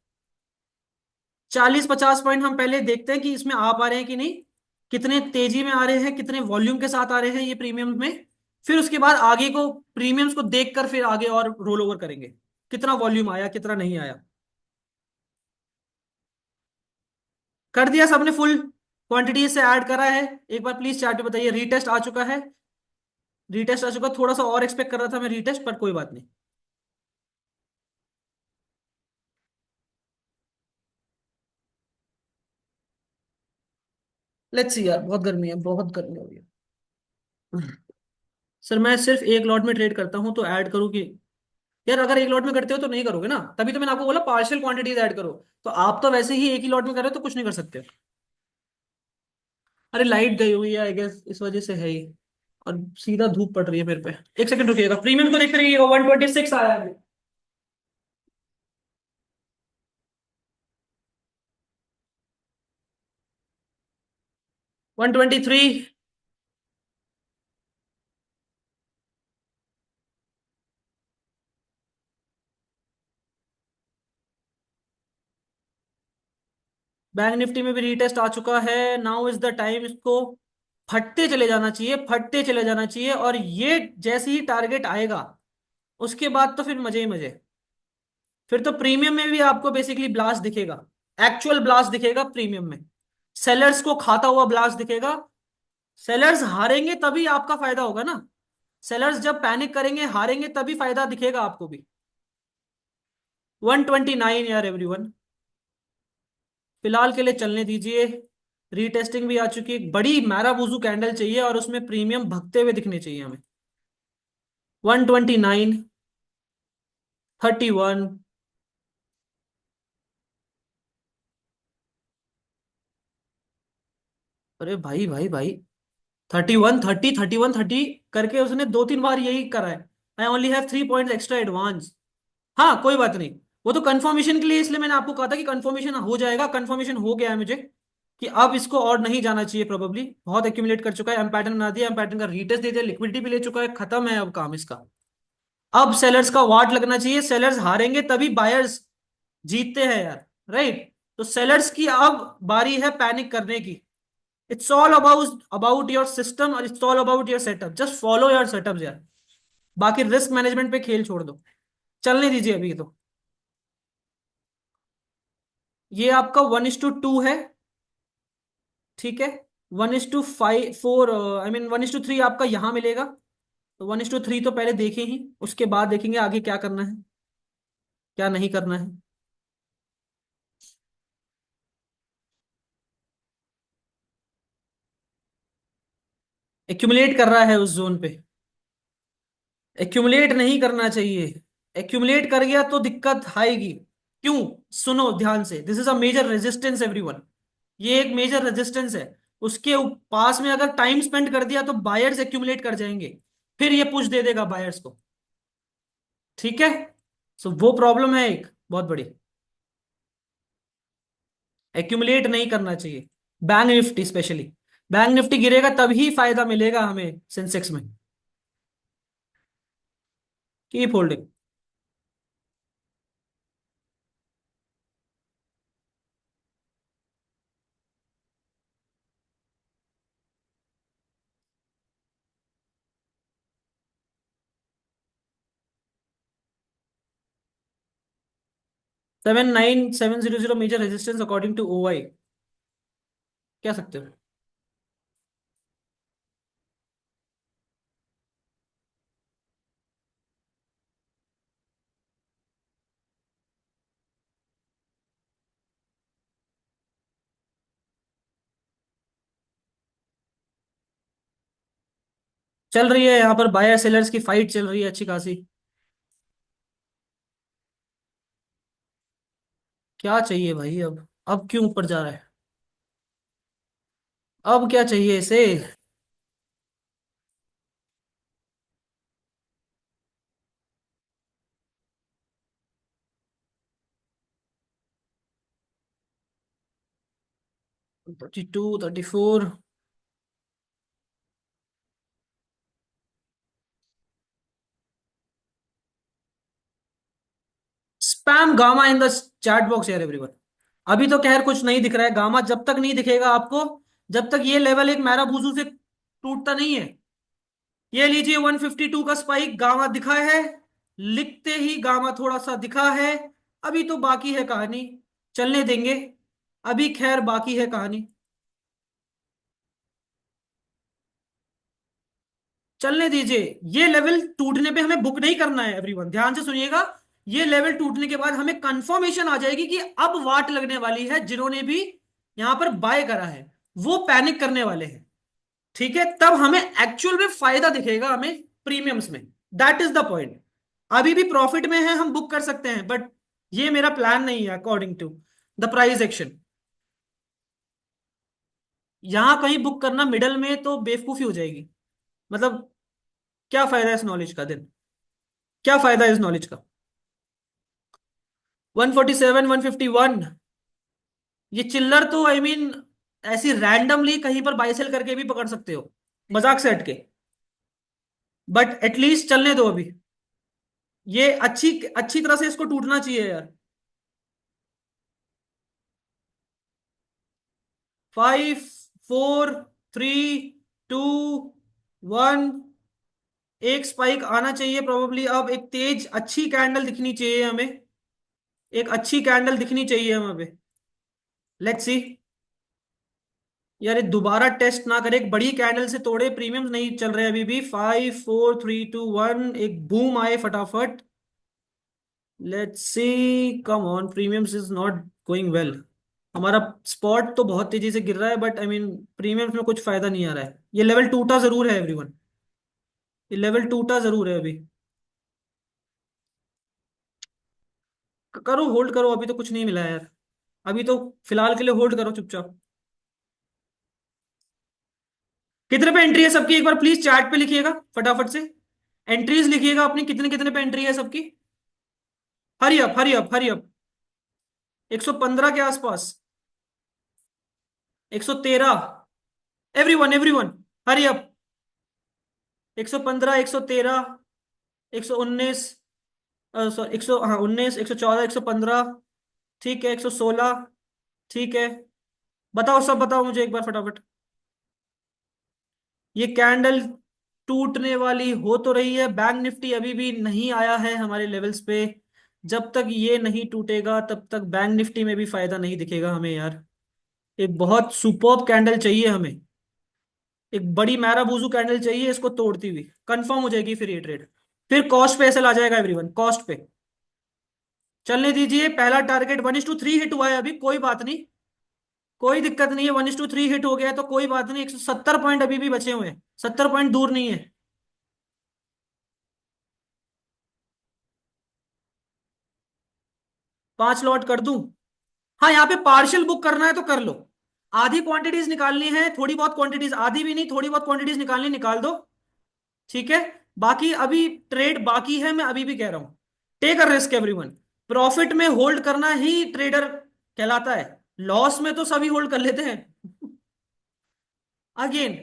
40 50 पॉइंट हम पहले देखते हैं कि इसमें आ पा रहे हैं कि नहीं, कितने तेजी में आ रहे हैं, कितने वॉल्यूम के साथ आ रहे हैं ये प्रीमियम में। फिर उसके बाद आगे को प्रीमियम्स को देखकर फिर आगे और रोल ओवर करेंगे, कितना वॉल्यूम आया कितना नहीं आया। कर दिया सबने फुल क्वांटिटी से ऐड करा है? एक बार प्लीज चैट पे बताइए। रीटेस्ट आ चुका है? रीटेस्ट आ चुका, थोड़ा सा और एक्सपेक्ट कर रहा था मैं रीटेस्ट, पर कोई बात नहीं। लेट्स सी यार, बहुत गर्मी है, बहुत गर्मी हो रही है। सर मैं सिर्फ एक लॉट में ट्रेड करता हूं तो ऐड करूं कि? यार अगर एक लॉट में करते हो तो नहीं करोगे ना, तभी तो मैंने आपको बोला पार्शियल क्वांटिटीज ऐड करो। तो आप तो वैसे ही एक ही लॉट में कर रहे हो तो कुछ नहीं कर सकते। अरे लाइट गई हुई है आई गेस, इस वजह से है ही। और सीधा धूप पड़ रही है मेरे पे। एक सेकंड रुकिएगा, प्रीमियम को देख रहिएगा, 126 आया है। 123। बैंक निफ्टी में भी रीटेस्ट आ चुका है, नाउ इज द टाइम, इसको फटते चले जाना चाहिए, फटते चले जाना चाहिए। और ये जैसे ही टारगेट आएगा उसके बाद तो फिर मजे ही मजे। फिर तो प्रीमियम में भी आपको बेसिकली ब्लास्ट दिखेगा, एक्चुअल ब्लास्ट दिखेगा प्रीमियम में। सेलर्स को खाता हुआ ब्लास्ट दिखेगा। सेलर्स हारेंगे तभी आपका फायदा होगा ना। सेलर्स जब पैनिक करेंगे हारेंगे तभी फायदा दिखेगा आपको भी। 129 यार एवरीवन, फिलहाल के लिए चलने दीजिए। रीटेस्टिंग भी आ चुकी है, बड़ी मैराबूजू कैंडल चाहिए और उसमें प्रीमियम भगते हुए दिखने चाहिए हमें। 129, 31। अरे भाई भाई भाई, 31 30 31 30 करके उसने 2 3 बार यही करा है। I only have 3 point extra advance. हाँ कोई बात नहीं, वो तो कंफर्मेशन के लिए, इसलिए मैंने आपको कहा था कि कंफर्मेशन हो जाएगा। कंफर्मेशन हो गया है मुझे कि अब इसको और नहीं जाना चाहिए, प्रोबेबली बहुत एक्यूमुलेट कर चुका है। एम पैटर्न बना दिया, एम पैटर्न का रीटेस्ट दे दिया, लिक्विडिटी भी ले चुका है, खत्म है अब काम इसका। अब सेलर्स का वाट लगना चाहिए, सेलर्स हारेंगे तभी बायर्स जीतते हैं यार, राइट? तो सेलर्स की अब बारी है पैनिक करने की। It's all about your system और it's all about your setup, just follow your setup यार। बाकी रिस्क मैनेजमेंट पे खेल छोड़ दो, चलने दीजिए अभी तो। ये आपका 1:2 है, ठीक है। 1:4, आई मीन 1:3 आपका यहां मिलेगा। तो 1:3 तो पहले देखें ही, उसके बाद देखेंगे आगे क्या करना है, क्या नहीं करना है। एक्यूमुलेट कर रहा है उस जोन पे। एक्यूमुलेट नहीं करना चाहिए। एक्यूमुलेट कर गया तो दिक्कत आएगी। क्यों? सुनो ध्यान से, this is a major resistance everyone. ये एक मेजर रेजिस्टेंस है। उसके पास में अगर टाइम स्पेंड कर दिया तो बायर्स एक्यूमुलेट कर जाएंगे, फिर ये पुश दे देगा बायर्स को। ठीक है। सो वो प्रॉब्लम है एक बहुत बड़ी। एक्यूमुलेट नहीं करना चाहिए, bank Nifty specially. Bank Nifty गिरेगा तभी फायदा मिलेगा हमें सेंसेक्स में। Keep holding. 79700 major resistance according to OI। क्या सकते हो? चल रही है यहाँ पर बायर सेलर्स की फाइट चल रही है अच्छी खासी। क्या चाहिए भाई अब क्यों ऊपर जा रहा है? अब क्या चाहिए इसे? 32, 34। Spam gamma in the chat box यार एवरीवन। अभी तो खैर कुछ नहीं दिख रहा है, गामा जब तक नहीं दिखेगा आपको, जब तक ये लेवल एक मैराबूजू से टूटता नहीं है। ये लीजिए 152 का स्पाइक गामा दिखा है, लिखते ही गामा थोड़ा सा दिखा है। अभी तो बाकी है कहानी, चलने देंगे। अभी खैर बाकी है कहानी, चलने दीजिए। ये लेवल टूटने पे हमें बुक नहीं करना है एवरीवन, ध्यान से सुनिएगा। ये लेवल टूटने के बाद हमें कंफर्मेशन आ जाएगी कि अब वाट लगने वाली है, जिन्होंने भी यहां पर बाय करा है वो पैनिक करने वाले हैं। ठीक है, तब हमें एक्चुअल में फायदा दिखेगा हमें प्रीमियम्स में। That is the point. अभी भी प्रॉफिट में है, हम बुक कर सकते हैं, बट ये मेरा प्लान नहीं है according to the price action. यहां कहीं बुक करना मिडल में तो बेवकूफी हो जाएगी। मतलब क्या फायदा है इस नॉलेज का दिन? क्या फायदा है इस नॉलेज का? 147, 151। ये चिल्लर तो आई मीन ऐसी रैंडमली कहीं पर बाई सेल करके भी पकड़ सकते हो, मजाक से हटके। बट एटलीस्ट चलने दो अभी। ये अच्छी अच्छी तरह से इसको टूटना चाहिए यार। 5, 4, 3, 2, 1। एक स्पाइक आना चाहिए प्रोबेबली, अब एक तेज अच्छी कैंडल दिखनी चाहिए हमें। एक अच्छी कैंडल दिखनी चाहिए हमें। Let's see. यार ये दोबारा टेस्ट ना करे, एक बड़ी कैंडल से तोड़े, प्रीमियम नहीं चल रहे अभी भी। 5, 4, 3, 2, 1, एक बूम आए फटाफट। Let's see, come on, premiums is not going well. हमारा स्पॉट तो बहुत तेजी से गिर रहा है, बट आई मीन प्रीमियम्स में कुछ फायदा नहीं आ रहा है। ये लेवल टूटा जरूर है एवरीवन, ये लेवल टूटा जरूर है अभी। करो होल्ड करो, अभी तो कुछ नहीं मिला है यार। अभी तो फिलहाल के लिए होल्ड करो चुपचाप। कितने पे एंट्री है सबकी, एक बार प्लीज चैट पे लिखिएगा फटाफट से। एंट्रीज लिखिएगा अपनी, कितने कितने पे एंट्री है सबकी। Hurry up, hurry up, hurry up. 115 के आसपास। 113। Everyone, everyone, hurry up. 115, 113, 119, sorry 100, हाँ 19, 114, 115। ठीक है, 116। ठीक है। बताओ सब बताओ मुझे एक बार फटाफट। ये कैंडल टूटने वाली हो तो रही है, बैंक निफ्टी अभी भी नहीं आया है हमारे लेवल्स पे। जब तक ये नहीं टूटेगा तब तक बैंक निफ्टी में भी फायदा नहीं दिखेगा हमें यार। एक बहुत सुपर्ब कैंडल चाहिए हमें। एक बड़ी मैराबूजू कैंडल चाहिए इसको तोड़ती हुई, कंफर्म हो जाएगी फिर ये ट्रेड। फिर कॉस्ट पे ऐसे आ जाएगा एवरीवन, कॉस्ट पे। चलने दीजिए, पहला टारगेट 1:3 हिट हुआ है अभी, कोई बात नहीं। कोई दिक्कत नहीं है, 1:3 हिट हो गया है तो कोई बात नहीं, 170 पॉइंट अभी भी बचे हुए हैं, 70 पॉइंट दूर नहीं है। 5 लॉट कर दूं? हाँ, यहाँ पे पार्शियल बुक करना है तो कर लो। आधी क्वांटिटीज निकालनी है, थोड़ी बहुत क्वांटिटीज, आधी भी नहीं थोड़ी बहुत क्वांटिटीज निकालनी, निकाल दो। ठीक है। बाकी अभी ट्रेड बाकी है, मैं अभी भी कह रहा हूं, take a risk everyone. Profit में होल्ड करना ही ट्रेडर कहलाता है, लॉस में तो सभी होल्ड कर लेते हैं। अगेन,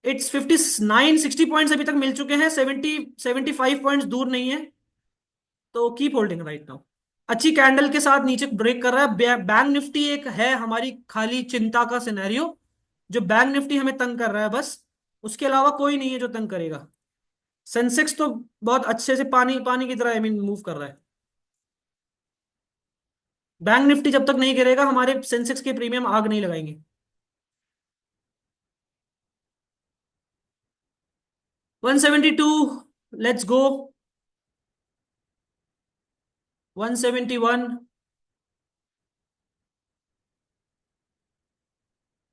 इट्स 59-60 पॉइंट्स अभी तक मिल चुके हैं, 70-75 पॉइंट्स दूर नहीं है। तो कीप होल्डिंग राइट नाउ। अच्छी कैंडल के साथ नीचे ब्रेक कर रहा है। बैंक निफ्टी एक है हमारी खाली चिंता का सिनेरियो, जो बैंक निफ्टी हमें तंग कर रहा है बस। उसके अलावा कोई नहीं है जो तंग करेगा। सेंसेक्स तो बहुत अच्छे से पानी पानी की तरह आई मीन मूव कर रहा है। बैंक निफ्टी जब तक नहीं गिरेगा हमारे सेंसेक्स के प्रीमियम आग नहीं लगाएंगे। 172, let's go. 171,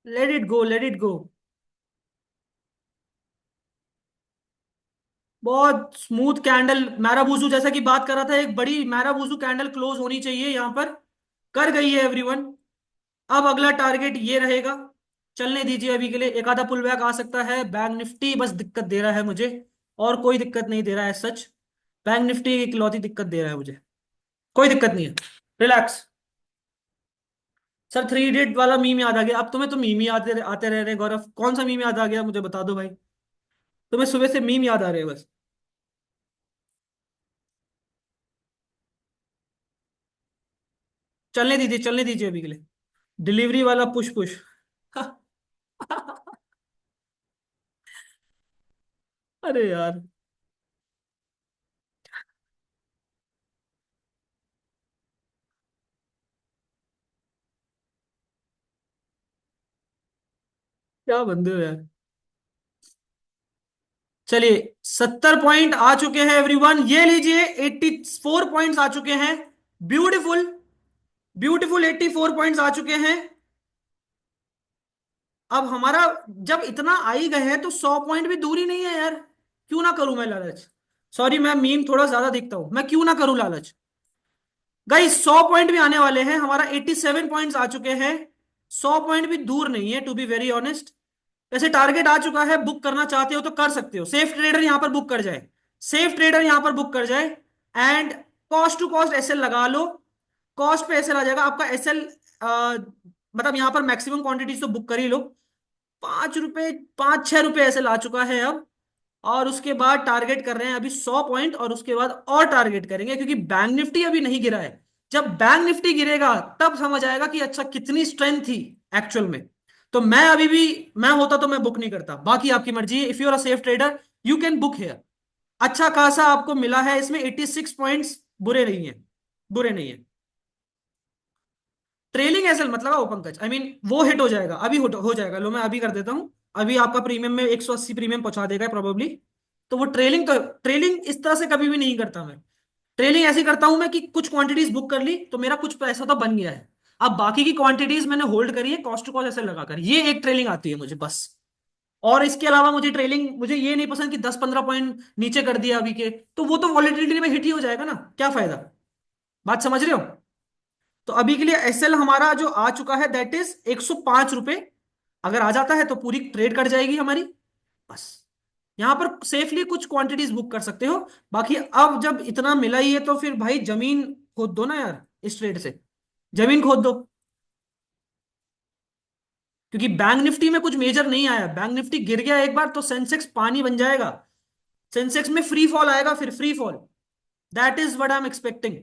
let it go, let it go. बहुत स्मूथ कैंडल मैराबूजू जैसा कि बात कर रहा था, एक बड़ी मैराबूजू कैंडल क्लोज होनी चाहिए यहां पर, कर गई है एवरीवन। अब अगला टारगेट ये रहेगा। चलने दीजिए अभी के लिए, एक आधा पुल बैक आ सकता है, बैंक निफ्टी बस दिक्कत दे रहा है मुझे। और कोई दिक्कत नहीं दे रहा है सच। बैंक निफ्टी इकलौती दिक्कत दे रहा है मुझे। कोई दिक्कत नहीं है, रिलैक्स। सर 3 इडियट वाला मीम याद आ गया, अब तुम्हें तो मीम ही आते आते रह रहे हैं गौरव, कौन सा मीम याद आ गया मुझे बता दो भाई। तुम्हें सुबह से मीम याद आ रहे हैं बस। चलने दीजिए अभी के लिए। डिलीवरी वाला पुश पुश। अरे यार, क्या बंदे हो यार। चलिए, 70 पॉइंट आ चुके हैं एवरीवन, ये लीजिए 84 पॉइंट्स आ चुके हैं। ब्यूटीफुल, ब्यूटीफुल 84 पॉइंट्स आ चुके हैं। अब हमारा, जब इतना आ ही गए हैं तो 100 पॉइंट भी दूरी नहीं है यार। क्यों ना करूं मैं लालच। सॉरी, मैं मीम थोड़ा ज्यादा दिखता हूं, मैं क्यों ना करूं लालच। गाइस 100 पॉइंट भी आने वाले हैं, हमारा 87 पॉइंट्स आ चुके हैं। 100 पॉइंट भी दूर नहीं है टू बी वेरी ऑनेस्ट। वैसे टारगेट आ चुका है, बुक करना चाहते हो तो कर सकते हो, सेफ ट्रेडर यहां पर बुक कर जाए। सेफ ट्रेडर यहां पर बुक कर जाए। And cost to cost SL लगा लो। कॉस्ट पे एसएल आ जाएगा आपका एसएल। मतलब यहां पर मैक्सिमम क्वांटिटीज तो बुक कर ही लो। 5 रुपए, 5-6 रुपए एसएल आ चुका है अब। और उसके बाद टारगेट कर रहे हैं अभी 100 पॉइंट, और उसके बाद और टारगेट करेंगे क्योंकि बैंक निफ्टी अभी नहीं गिरा है। जब बैंक निफ्टी गिरेगा तब समझ आएगा कि अच्छा कितनी स्ट्रेंथ थी एक्चुअल में। तो मैं अभी भी, मैं होता तो मैं बुक नहीं करता, बाकी आपकी मर्जी है। If you are a safe trader you can book here. अच्छा खासा आपको मिला है इसमें, 86 पॉइंट्स बुरे नहीं है, बुरे नहीं है। ट्रेलिंग एसएल मत लगाओ पंकज, आई मीन वो हिट हो जाएगा अभी, हो जाएगा, लो मैं अभी कर देता हूं। अभी आपका प्रीमियम में 180 प्रीमियम पहुंचा देगा प्रोबेबली। तो वो ट्रेलिंग का, ट्रेलिंग इस तरह से कभी भी नहीं करता मैं। ट्रेलिंग ऐसी करता हूं मैं कि कुछ क्वांटिटीज बुक कर ली तो मेरा कुछ पैसा तो बन गया है। अब बाकी की क्वांटिटीज मैंने होल्ड करी है कॉस्ट टू कॉस्ट ऐसे लगाकर, ये एक ट्रेलिंग आती है मुझे बस। और इसके अलावा मुझे ट्रेलिंग, मुझे ये नहीं पसंद कि 10-15 पॉइंट नीचे कर दिया अभी के, तो वो तो वॉलेटिलिटी में हिट ही हो जाएगा ना, क्या फायदा। बात समझ रहे हो। तो अभी के लिए एसएल हमारा जो आ चुका है दैट इज 105 रुपए। अगर आ जाता है तो पूरी ट्रेड कट जाएगी हमारी, बस। यहां पर सेफली कुछ क्वांटिटीज बुक कर सकते हो। बाकी अब जब इतना मिला ही है तो फिर भाई जमीन खोद दो ना यार इस ट्रेड से, जमीन खोद दो। क्योंकि बैंक निफ्टी में कुछ मेजर नहीं आया, बैंक निफ्टी गिर गया एक बार तो सेंसेक्स पानी बन जाएगा। सेंसेक्स में फ्री फॉल आएगा, फिर free fall. That is what I am expecting.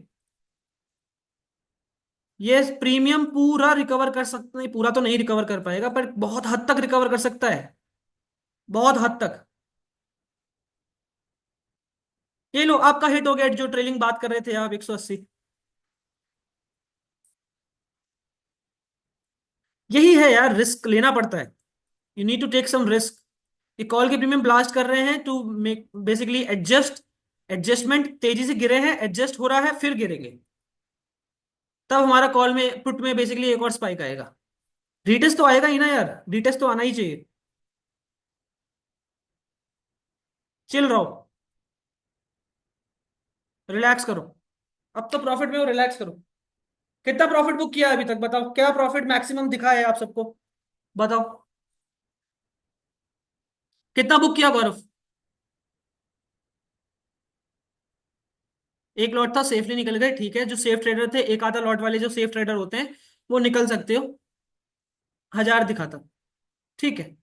ये प्रीमियम पूरा रिकवर कर सकते, नहीं पूरा तो नहीं रिकवर कर पाएगा पर बहुत हद तक रिकवर कर सकता है, बहुत हद तक। ये लो आपका हिट हो गया, जो ट्रेलिंग बात कर रहे थे आप, 180। यही है यार, रिस्क लेना पड़ता है। You need to take some risk. ये कॉल के प्रीमियम ब्लास्ट कर रहे हैं to make basically adjust, adjustment तेजी से गिरे हैं, एडजस्ट हो रहा है, फिर गिरेंगे। तब हमारा कॉल में पुट में बेसिकली एक और स्पाइक आएगा। रिटेस्ट तो आएगा ही ना यार, रिटेस्ट तो आना ही चाहिए। चिल रहो, रिलैक्स करो। अब तो प्रॉफिट में हो, रिलैक्स करो। कितना प्रॉफिट बुक किया है अभी तक, बताओ क्या प्रॉफिट मैक्सिमम दिखा है आप सबको, बताओ। कितना बुक किया गौरव? एक लॉट था, सेफली निकल गए, ठीक है। जो सेफ ट्रेडर थे, एक आधा लॉट वाले जो सेफ ट्रेडर होते हैं, वो निकल सकते हो। 1000 दिखाता, ठीक है।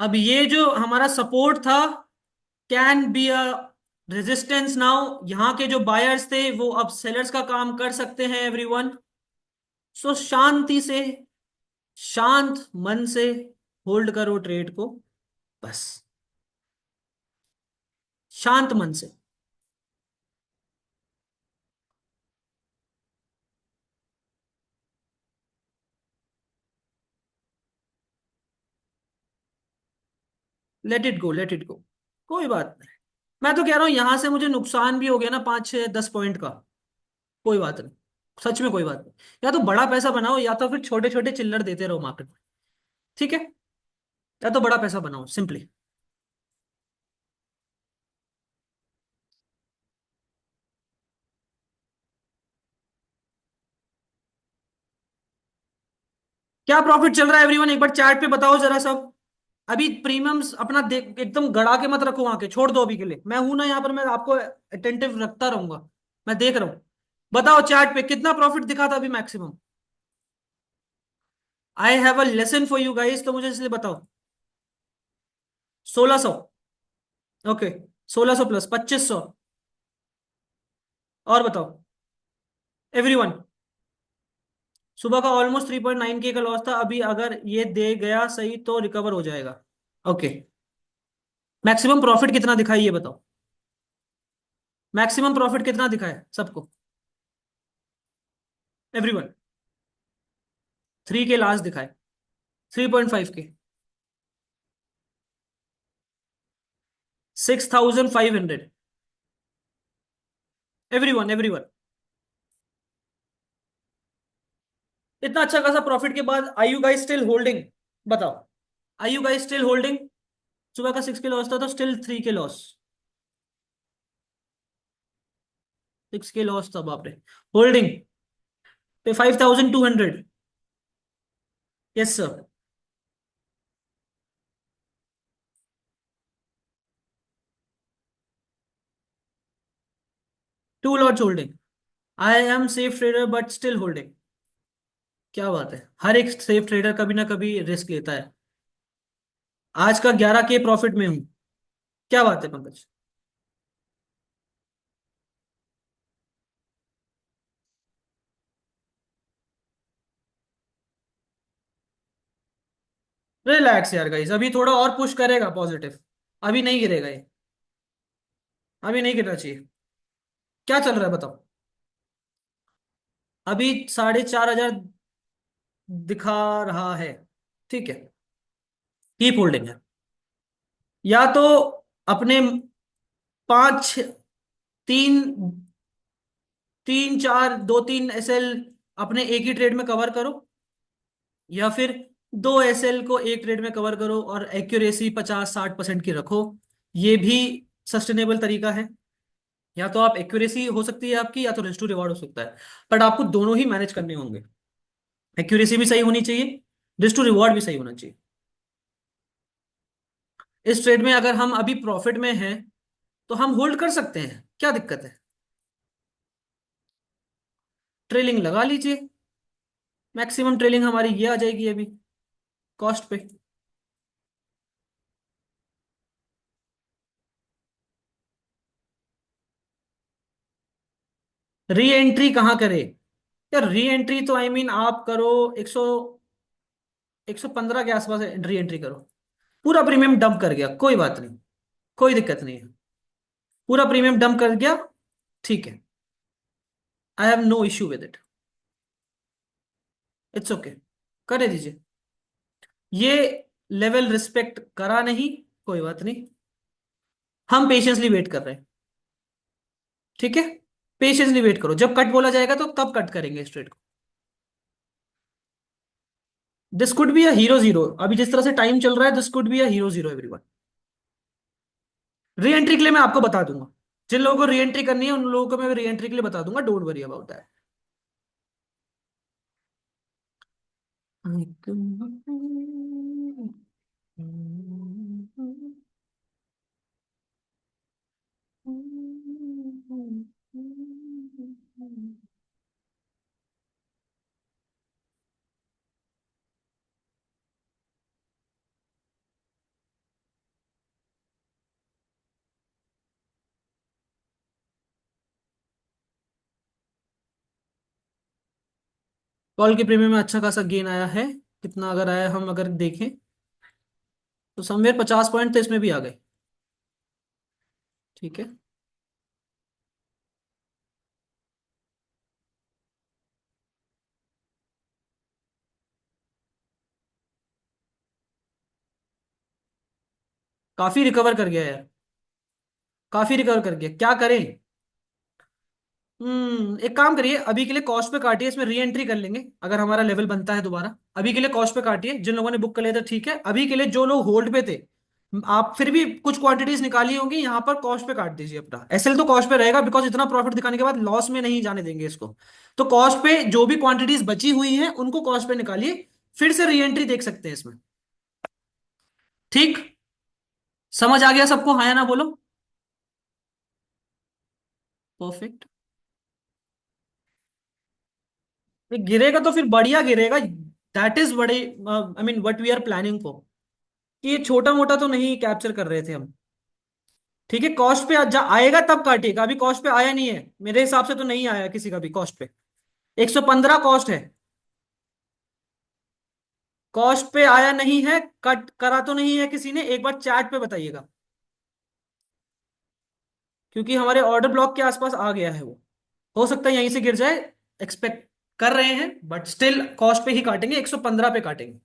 अब ये जो हमारा सपोर्ट था, can be a resistance now. यहाँ के जो बायर्स थे वो अब सेलर्स का काम कर सकते हैं, एवरीवन। सो शांति से, शांत मन से होल्ड करो ट्रेड को, बस, शांत मन से। Let it go, let it go, कोई बात नहीं। मैं तो कह रहा हूं यहां से मुझे नुकसान भी हो गया ना, 5 6 10 पॉइंट का, कोई बात नहीं। सच में कोई बात नहीं। या तो बड़ा पैसा बनाओ, या तो फिर छोटे छोटे चिल्लर देते रहो मार्केट में, ठीक है। या तो बड़ा पैसा बनाओ सिंपली। क्या प्रॉफिट चल रहा है एवरीवन, एक बार चैट पे बताओ जरा सब। अभी प्रीमियम्स अपना देख, एकदम गड़ा के मत रखो आके, छोड़ दो अभी के लिए। मैं हूं ना यहाँ पर, मैं आपको अटेंटिव रखता रहूंगा। मैं देख रहा हूँ। बताओ चैट पे कितना प्रॉफिट दिखा था अभी maximum. I have a lesson for you guys, तो मुझे इसलिए बताओ। 1600, ओके। 1600 प्लस 2500। और बताओ एवरीवन। सुबह का ऑलमोस्ट 3.9 के का लॉस था, अभी अगर ये दे गया सही तो रिकवर हो जाएगा। ओके। मैक्सिमम प्रॉफिट कितना दिखा है ये बताओ। मैक्सिमम प्रॉफिट कितना दिखा है सबको, एवरीवन। 3 के लास्ट दिखाए, 3.5 के। 6500, एवरीवन एवरीवन। इतना अच्छा खासा प्रॉफिट के बाद आई यू गाइस स्टिल होल्डिंग, बताओ। आई यू गाइस स्टिल होल्डिंग? सुबह का 6 के लॉस था तो स्टिल 3 के लॉस। 6 के लॉस था, बाप रे। होल्डिंग पे 5200। Yes sir. 2 lots holding. I am safe trader but still holding. क्या बात है, हर एक सेफ ट्रेडर कभी ना कभी रिस्क लेता है। आज का 11 के प्रॉफिट में हूं। क्या बात है पंकज। रिलैक्स यार गाइस, अभी थोड़ा और पुश करेगा पॉजिटिव। अभी नहीं गिरेगा ये, अभी नहीं गिरना चाहिए। क्या चल रहा है बताओ। अभी 4500 दिखा रहा है, ठीक है। कीप होल्डिंग है। या तो अपने 5 3 2 3 4 2 3 एसएल अपने एक ही ट्रेड में कवर करो, या फिर 2 एसएल को एक ट्रेड में कवर करो और एक्यूरेसी 50 60% की रखो। ये भी सस्टेनेबल तरीका है। या तो आप एक्यूरेसी हो सकती है आपकी, या तो रिस्क टू रिवॉर्ड हो सकता है। बट आपको दोनों ही मैनेज करने होंगे। एक्यूरेसी भी सही होनी चाहिए, रिस्क टू रिवॉर्ड भी सही होना चाहिए। इस ट्रेड में अगर हम अभी प्रॉफिट में हैं तो हम होल्ड कर सकते हैं, क्या दिक्कत है। ट्रेलिंग लगा लीजिए। मैक्सिमम ट्रेलिंग हमारी ये आ जाएगी अभी कॉस्ट पे। री एंट्री कहाँ करे? यार री एंट्री तो आई मीन आप करो 115 के आसपास री एंट्री करो। पूरा प्रीमियम डंप कर गया, कोई बात नहीं, कोई दिक्कत नहीं है। पूरा प्रीमियम डंप कर गया, ठीक है। I have no issue with it. It's okay, करे दीजिए। ये लेवल रिस्पेक्ट करा नहीं, कोई बात नहीं। हम पेशेंसली वेट कर रहे हैं, ठीक है। पेशेंसली वेट करो, जब कट बोला जाएगा तो तब कट करेंगे स्ट्रेट को। This could be a hero zero, अभी जिस तरह से टाइम चल रहा है, this could be a hero zero everyone. Re entry के लिए मैं आपको बता दूंगा, जिन लोगों को री एंट्री करनी है उन लोगों को मैं री एंट्री के लिए बता दूंगा, don't worry about that. Call के प्रीमियम में अच्छा खासा गेन आया है। कितना अगर आया, हम अगर देखें तो समवेयर 50 पॉइंट तो इसमें भी आ गए, ठीक है। काफी रिकवर कर गया यार, काफी रिकवर कर गया, क्या करें? एक काम करिए, अभी के लिए कॉस्ट पे काटिए, इसमें री एंट्री कर लेंगे अगर हमारा लेवल बनता है दोबारा। अभी के लिए कॉस्ट पे काटिए, जिन लोगों ने बुक कर लिया था ठीक है। अभी के लिए जो लोग होल्ड पे थे, आप फिर भी कुछ क्वांटिटीज निकाली होंगी, यहां पर कॉस्ट पे काट दीजिए अपना। एसएल तो कॉस्ट पे रहेगा, बिकॉज इतना प्रॉफिट दिखाने के बाद लॉस में नहीं जाने देंगे इसको। तो कॉस्ट पे जो भी क्वांटिटीज बची हुई हैं उनको कॉस्ट पे निकालिए, फिर से री एंट्री देख सकते हैं इसमें। ठीक, समझ आ गया सबको, हाँ या ना बोलो। परफेक्ट। ये गिरेगा तो फिर बढ़िया गिरेगा, दैट इज बड़े, I mean what we are planning for. कि ये छोटा मोटा तो नहीं कैप्चर कर रहे थे हम। ठीक है, कॉस्ट पे आएगा तब काटिएगा, अभी कॉस्ट पे आया नहीं है मेरे हिसाब से, तो नहीं आया किसी का भी कॉस्ट पे। 115 कॉस्ट है, कॉस्ट पे आया नहीं है, कट करा तो नहीं है किसी ने, एक बार चैट पे बताइएगा। क्योंकि हमारे ऑर्डर ब्लॉक के आसपास आ गया है वो, हो सकता है यहीं से गिर जाए। एक्सपेक्ट कर रहे हैं, बट स्टिल कॉस्ट पे ही काटेंगे, 115 पे काटेंगे।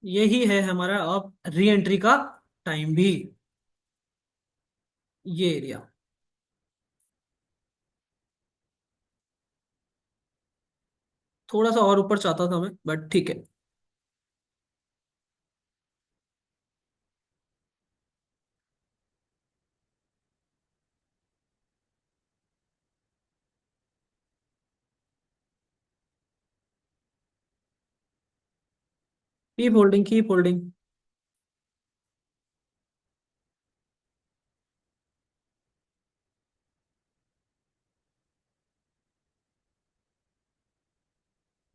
यही है हमारा अब री एंट्री का टाइम भी, ये एरिया। थोड़ा सा और ऊपर चाहता था मैं, बट ठीक है। Keep holding, keep holding.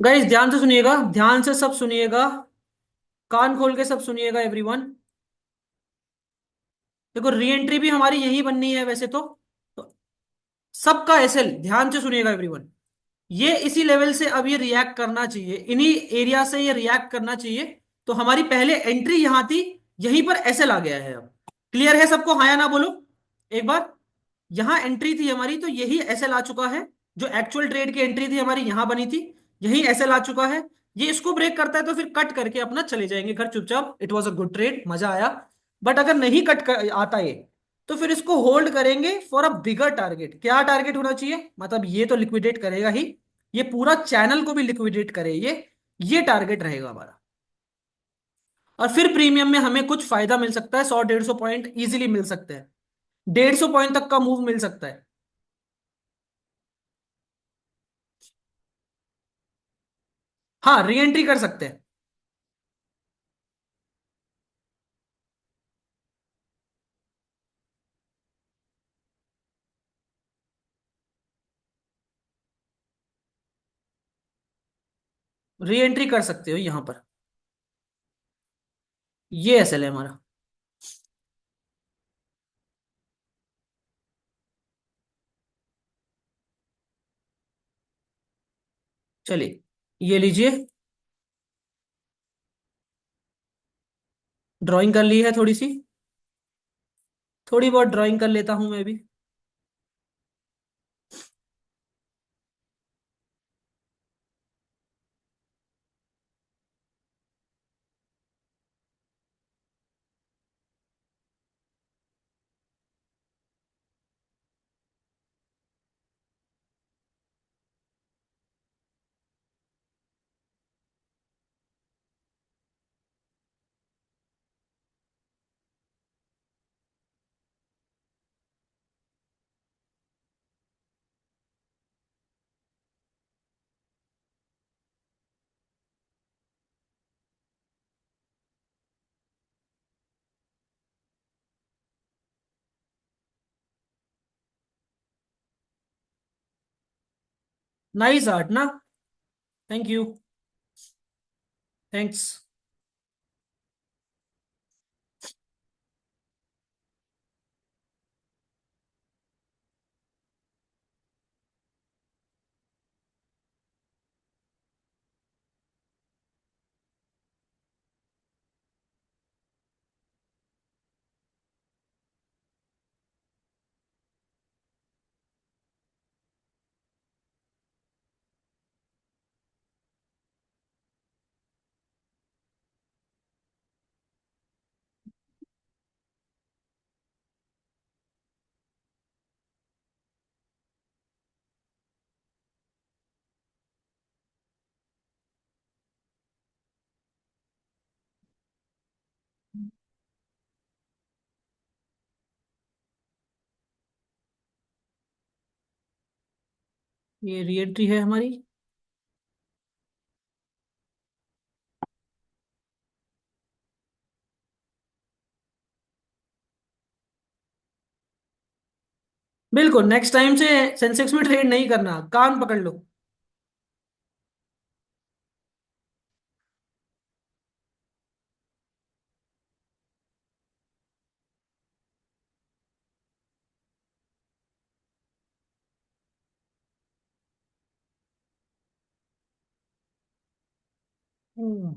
Guys ध्यान से सुनिएगा, ध्यान से सब सुनिएगा, कान खोल के सब सुनिएगा एवरीवन। देखो री एंट्री भी हमारी यही बननी है वैसे तो सबका एसएल ध्यान से सुनिएगा एवरीवन। ये इसी लेवल से अब ये रिएक्ट करना चाहिए, इन्हीं एरिया से ये रिएक्ट करना चाहिए। तो हमारी पहले एंट्री यहां थी, यहीं पर एसएल आ गया है अब। क्लियर है सबको, हाँ या ना बोलो एक बार। यहां एंट्री थी हमारी, तो यही एसएल आ चुका है। जो एक्चुअल ट्रेड की एंट्री थी हमारी यहां बनी थी, यही एसएल आ चुका है। ये इसको ब्रेक करता है तो फिर कट करके अपना चले जाएंगे घर चुपचाप। It was a good trade, मजा आया। बट अगर नहीं आता ये, तो फिर इसको होल्ड करेंगे फॉर अ बिगर टारगेट। क्या टारगेट होना चाहिए, मतलब ये तो लिक्विडेट करेगा ही, ये पूरा चैनल को भी लिक्विडेट करे ये टारगेट रहेगा हमारा। और फिर प्रीमियम में हमें कुछ फायदा मिल सकता है, 100 150 पॉइंट इजीली मिल सकते हैं, 150 पॉइंट तक का मूव मिल सकता है। हाँ री एंट्री कर सकते हैं। री एंट्री कर सकते हो यहां पर। ये एसएल है हमारा। चलिए, ये लीजिए। ड्राइंग कर ली है थोड़ी सी। थोड़ी बहुत ड्राइंग कर लेता हूं मैं भी। नाइस आर्ट ना। Thank you. थैंक्स। ये री एंट्री है हमारी। बिल्कुल, नेक्स्ट टाइम से सेंसेक्स में ट्रेड नहीं करना, कान पकड़ लो। Hmm.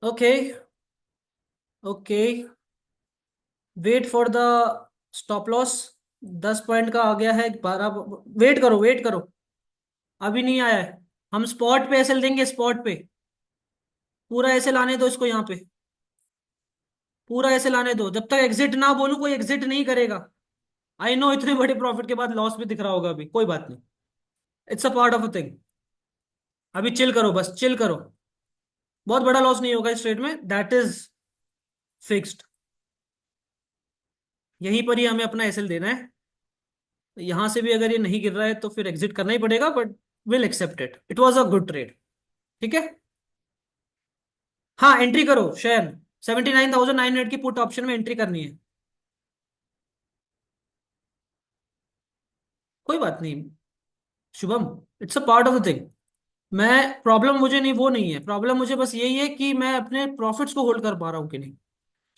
Okay. Okay. Wait for the stop loss. 10 point का आ गया है, 12। वेट करो, वेट करो। अभी नहीं आया है। हम स्पॉट पे एसएल देंगे, स्पॉट पे। पूरा ऐसे लाने दो इसको यहाँ पे। पूरा ऐसे लाने दो, जब तक एग्जिट ना बोलूं कोई एग्जिट नहीं करेगा। आई नो इतने बड़े प्रॉफिट के बाद लॉस भी दिख रहा होगा, अभी कोई बात नहीं। It's a part of a thing. अभी चिल करो, बस चिल करो। बहुत बड़ा लॉस नहीं होगा इस ट्रेड में, दैट इज फिक्स्ड। यहीं पर ही हमें अपना एसएल देना है। यहां से भी अगर ये नहीं गिर रहा है तो फिर एग्जिट करना ही पड़ेगा, but will accept it, it was a good trade. ठीक है। हाँ, एंट्री करो शेयर। 79,900 की पुट ऑप्शन में एंट्री करनी है। कोई बात नहीं Shubham, it's a part of the thing. मैं प्रॉब्लम मुझे नहीं, वो नहीं है प्रॉब्लम, मुझे बस यही है कि मैं अपने प्रॉफिट्स को होल्ड कर पा रहा हूँ कि नहीं।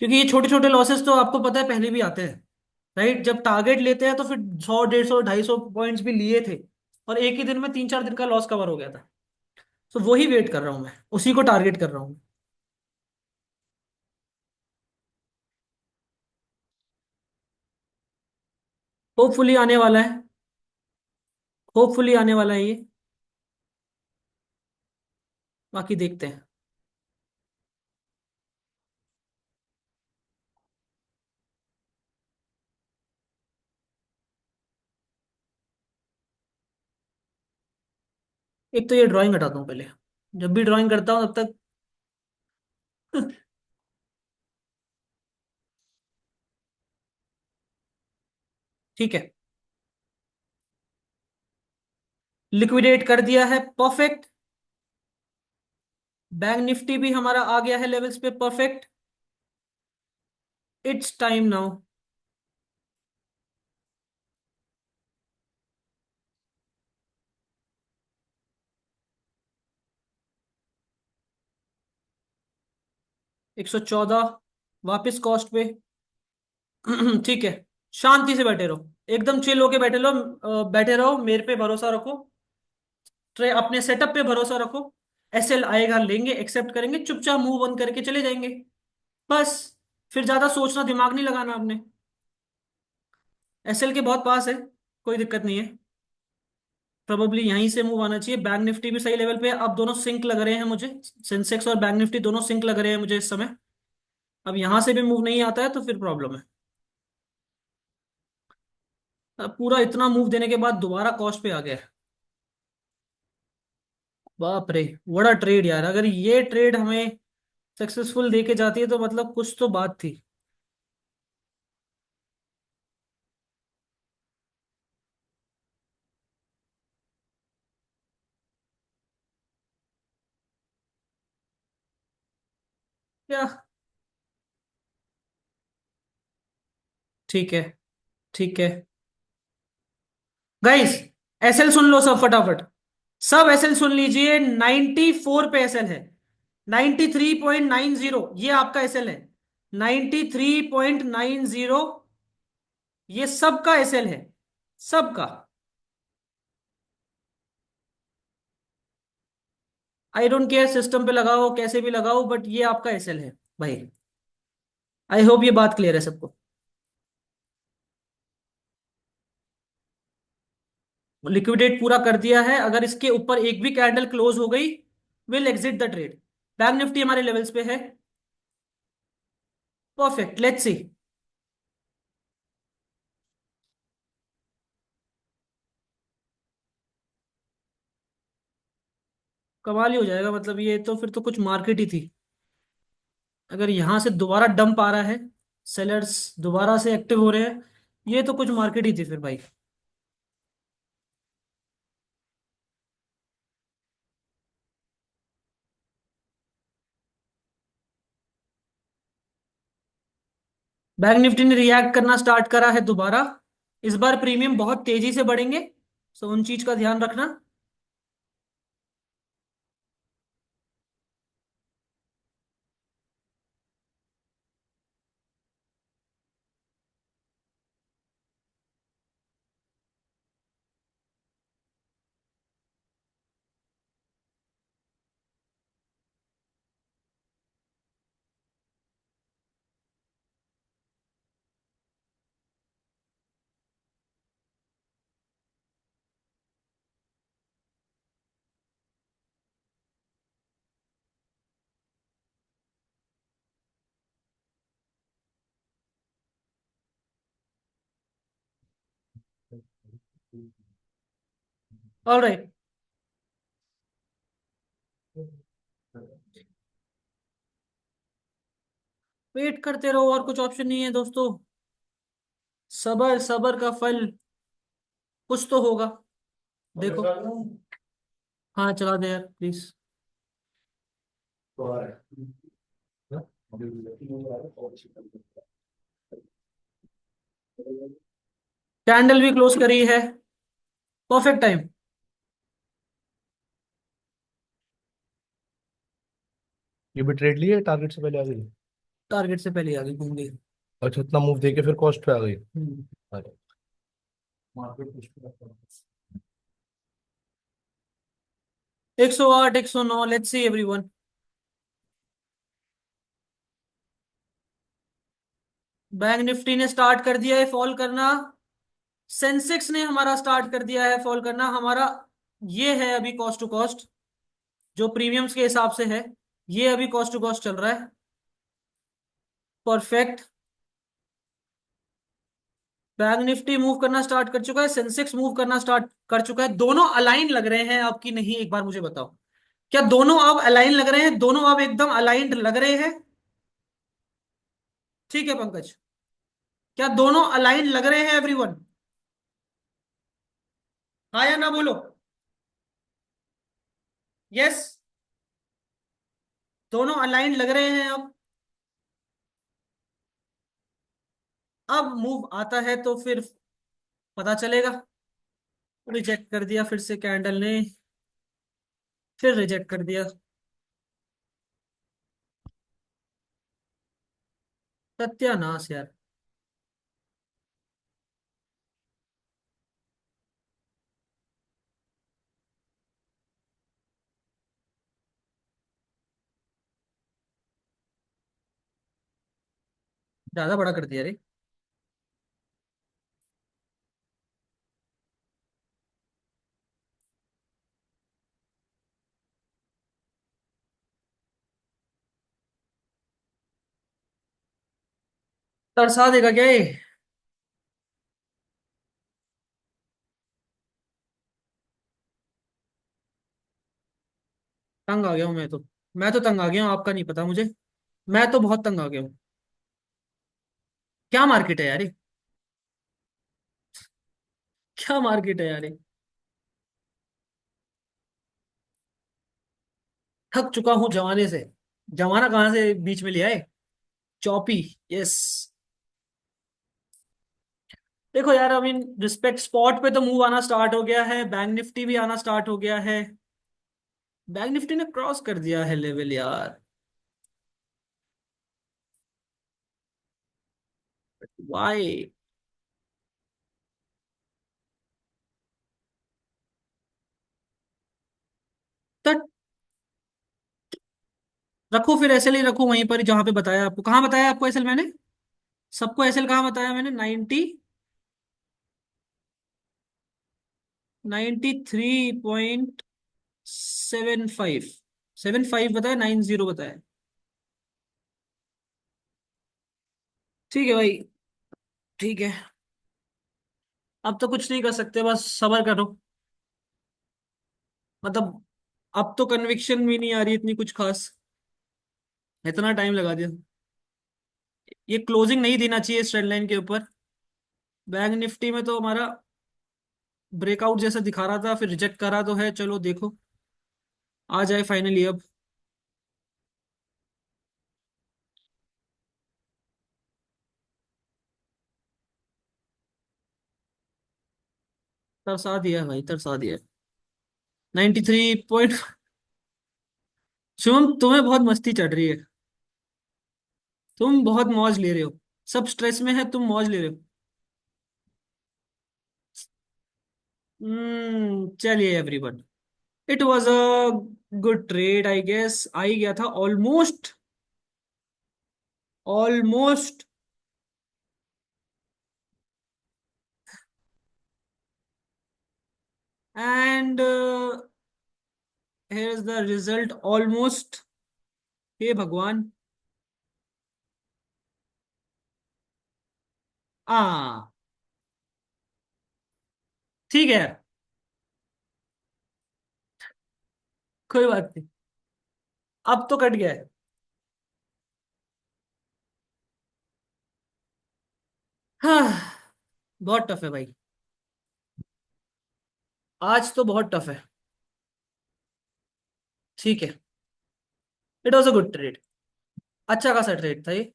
क्योंकि ये छोटे छोटे लॉसेस तो आपको पता है पहले भी आते हैं। राइट, जब टारगेट लेते हैं तो फिर 100, 150, 250 पॉइंट्स भी लिए थे। और एक ही दिन में 3-4 दिन का लॉस कवर हो गया था। तो वही वेट कर रहा हूँ मैं, उसी को टारगेट कर रहा हूँ। होपफुली आने वाला है। होपफुली आने वाला है ये। बाकी देखते हैं। एक तो ये ड्राइंग हटाता हूँ पहले। जब भी ड्राइंग करता हूँ तब तक ठीक है, लिक्विडेट कर दिया है, परफेक्ट। बैंक निफ्टी भी हमारा आ गया है लेवल्स पे, परफेक्ट। It's time now. 114, वापस कॉस्ट पे। ठीक है, शांति से बैठे रहो, एकदम चिल होके बैठे रहो, मेरे पे भरोसा रखो, ट्रे अपने सेटअप पे भरोसा रखो। एसएल आएगा, लेंगे, एक्सेप्ट करेंगे, चुपचाप मुंह बंद करके चले जाएंगे, बस। फिर ज्यादा सोचना, दिमाग नहीं लगाना आपने। एसएल के बहुत पास है, कोई दिक्कत नहीं है। प्रोबेबली यहीं से मूव आना चाहिए। बैंक निफ्टी भी सही लेवल पे है, अब दोनों सिंक लग रहे हैं मुझे। सेंसेक्स और बैंक निफ्टी दोनों सिंक लग रहे हैं मुझे इस समय। अब यहां से भी मूव नहीं आता है तो फिर प्रॉब्लम है। अब पूरा इतना मूव देने के बाद दोबारा कॉस्ट पे आ गया है। बाप रे, बड़ा ट्रेड यार, अगर ये ट्रेड हमें सक्सेसफुल देके जाती है तो मतलब कुछ तो बात थी। क्या? ठीक है, ठीक है। गाइस, एसएल सुन लो सब फटाफट, सब एसएल सुन लीजिए। 94 पे एसएल है, 93.90 ये आपका एसएल है। 93.90, ये सबका एसएल है, सबका। आई डोंट केयर, सिस्टम पे लगाओ कैसे भी लगाओ, बट ये आपका एसएल है भाई। आई होप ये बात क्लियर है सबको। लिक्विडेट पूरा कर दिया है, अगर इसके ऊपर एक भी कैंडल क्लोज हो गई, will exit the trade. Bank Nifty हमारे लेवल्स पे है, परफेक्ट, लेट्स सी। कमाल ही हो जाएगा, मतलब ये तो फिर तो कुछ मार्केट ही थी। अगर यहां से दोबारा डंप आ रहा है, सेलर्स दोबारा से एक्टिव हो रहे हैं, ये तो कुछ मार्केट ही थी फिर भाई। बैंक निफ्टी ने रिएक्ट करना स्टार्ट करा है दोबारा। इस बार प्रीमियम बहुत तेजी से बढ़ेंगे, सो उन चीज का ध्यान रखना। ऑल राइट, वेट करते रहो, और कुछ ऑप्शन नहीं है दोस्तों। सबर, सबर का फल कुछ तो होगा, देखो। हाँ चला दे यार प्लीज। कैंडल भी क्लोज करी है, परफेक्ट टाइम। ये भी ट्रेड ली है, टारगेट से पहले आ गई। टारगेट से पहले आगे घूम गई। अच्छा, इतना मूव देके फिर कॉस्ट पे आ गई। हम्म। अरे, 108, 109, let's see everyone. Bank Nifty ने स्टार्ट कर दिया है फॉल करना, सेंसेक्स ने हमारा स्टार्ट कर दिया है फॉल करना। हमारा ये है अभी कॉस्ट टू कॉस्ट, जो प्रीमियम्स के हिसाब से है, ये अभी कॉस्ट टू कॉस्ट चल रहा है, परफेक्ट। बैंक निफ्टी मूव करना स्टार्ट कर चुका है, सेंसेक्स मूव करना स्टार्ट कर चुका है, दोनों अलाइन लग रहे हैं आपकी, नहीं एक बार मुझे बताओ, क्या दोनों अब अलाइन लग रहे हैं? दोनों अब एकदम अलाइंड लग रहे हैं? ठीक है पंकज, क्या दोनों अलाइन लग रहे हैं एवरीवन? हाँ या ना बोलो। यस। दोनों अलाइंड लग रहे हैं अब मूव आता है तो फिर पता चलेगा। रिजेक्ट कर दिया फिर से कैंडल ने। फिर रिजेक्ट कर दिया। सत्यानाश यार। ज्यादा बड़ा कर दिया रे। तरसा देगा क्या ये? तंग आ गया हूँ मैं तो। मैं तो तंग आ गया हूँ, आपका नहीं पता मुझे। मैं तो बहुत तंग आ गया हूँ। क्या मार्केट है यार ये? क्या मार्केट है यार ये? थक चुका हूँ जमाने से। जमाना कहाँ से बीच में लिया है? चौपी। यस। देखो यार, आई मीन रिस्पेक्ट, स्पॉट पे तो मूव आना स्टार्ट हो गया है, बैंक निफ्टी भी आना स्टार्ट हो गया है। बैंक निफ्टी ने क्रॉस कर दिया है लेवल यार। वाई? तट। रखो फिर एसएल ही रखो वहीं पर जहां पे बताया आपको। कहाँ बताया आपको एसएल मैंने? सबको एसएल कहाँ बताया मैंने? 93.75। 75 बताया, 90 बताया। ठीक है भाई। ठीक है। अब तो कुछ नहीं कर सकते, बस सबर करो। मतलब अब तो कन्विक्शन भी नहीं आ रही इतनी कुछ खास। इतना टाइम लगा दिया। ये क्लोजिंग नहीं देना चाहिए इस ट्रेंड लाइन के ऊपर। बैंक निफ्टी में तो हमारा ब्रेकआउट जैसा दिखा रहा था, फिर रिजेक्ट करा तो है। चलो देखो आ जाए फाइनली अब। तरसा दिया है भाई, तरसा दिया है। 93 पॉइंट। शुभम तुम्हें बहुत मस्ती चढ़ रही है। तुम बहुत मौज ले रहे हो। सब स्ट्रेस में है, तुम मौज ले रहे हो। चलिए everyone. It was a good trade I guess. आ ही गया था almost. Almost. And here is the result almost. हे भगवान। आ ठीक है यार। कोई बात नहीं। अब तो कट गया है। हाँ। बहुत टफ है भाई। आज तो बहुत टफ है। ठीक है। It was a good trade. अच्छा खासा ट्रेड था ये।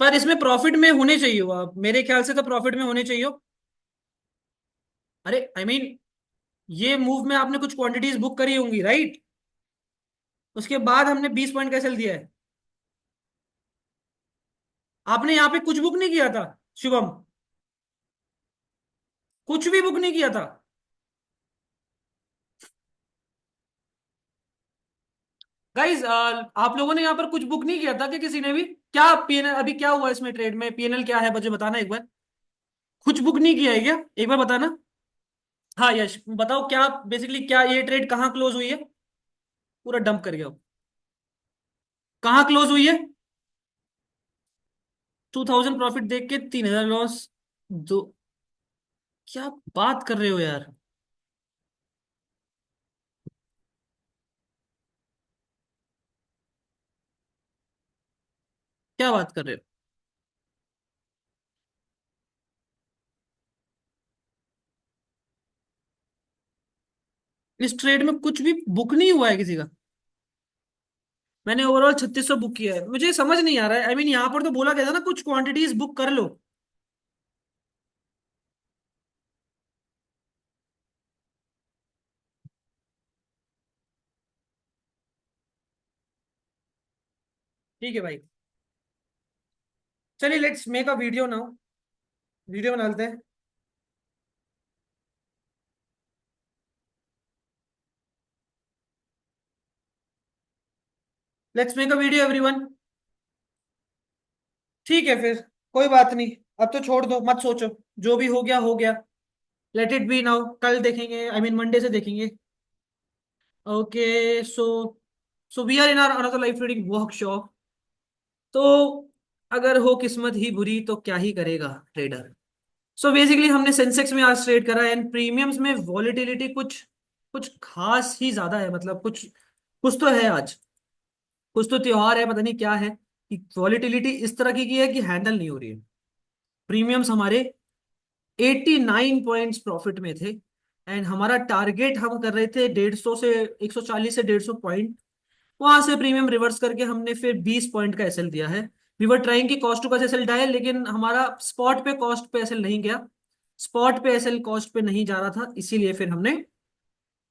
पर इसमें प्रॉफिट में होने चाहिए हो आप, मेरे ख्याल से तो प्रॉफिट में होने चाहिए हो। अरे आई मीन, ये मूव में आपने कुछ क्वांटिटीज बुक करी होंगी राइट? उसके बाद हमने 20 पॉइंट का सेल दिया है। आपने यहाँ पे कुछ बुक नहीं किया था शुभम। कुछ भी बुक नहीं किया था। गाइज आप लोगों ने यहाँ पर कुछ बुक नहीं किया था कि किसी ने भी? क्या पीएनएल अभी क्या हुआ इसमें ट्रेड में? पीएनएल क्या है मुझे बताना एक बार। कुछ बुक नहीं किया है क्या? एक बार बताना। हाँ यश बताओ, क्या बेसिकली क्या ये ट्रेड कहाँ क्लोज हुई है? पूरा डंप कर गया हो। कहाँ क्लोज हुई है? 2000 प्रॉफिट देख के 3000 लॉस। दो। क्या बात कर रहे हो यार? क्या बात कर रहे हो? इस ट्रेड में कुछ भी बुक नहीं हुआ है किसी का। मैंने ओवरऑल 3600 बुक किया है। मुझे समझ नहीं आ रहा है, आई मीन यहाँ पर तो बोला गया था ना कुछ क्वांटिटीज बुक कर लो। ठीक है भाई, चलिए let's make a video now. Video बना लेते हैं। Let's make a video everyone. ठीक है फिर, कोई बात नहीं। अब तो छोड़ दो, मत सोचो। जो भी हो गया हो गया। लेट इट बी नाउ, कल देखेंगे, आई मीन मंडे से देखेंगे। Okay so, we are in our another life trading workshop. तो अगर हो किस्मत ही बुरी तो क्या ही करेगा ट्रेडर। सो बेसिकली हमने सेंसेक्स में आज ट्रेड करा एंड प्रीमियम्स में वॉलेटिलिटी कुछ कुछ खास ही ज्यादा है, मतलब कुछ कुछ तो है आज। कुछ तो त्योहार है, पता नहीं क्या है कि वॉलेटिलिटी इस तरह की है कि हैंडल नहीं हो रही है। प्रीमियम्स हमारे 89 पॉइंट्स प्रॉफिट में थे एंड हमारा टारगेट हम कर रहे थे 150 से 140 से 150 पॉइंट। वहां से प्रीमियम रिवर्स करके हमने फिर 20 पॉइंट का एसएल दिया है। वी वर ट्राइंग की cost to cost SL dial, लेकिन हमारा स्पॉट पे कॉस्ट पे एसएल नहीं गया। स्पॉट पे एसएल कॉस्ट पे नहीं जा रहा था, इसीलिए फिर हमने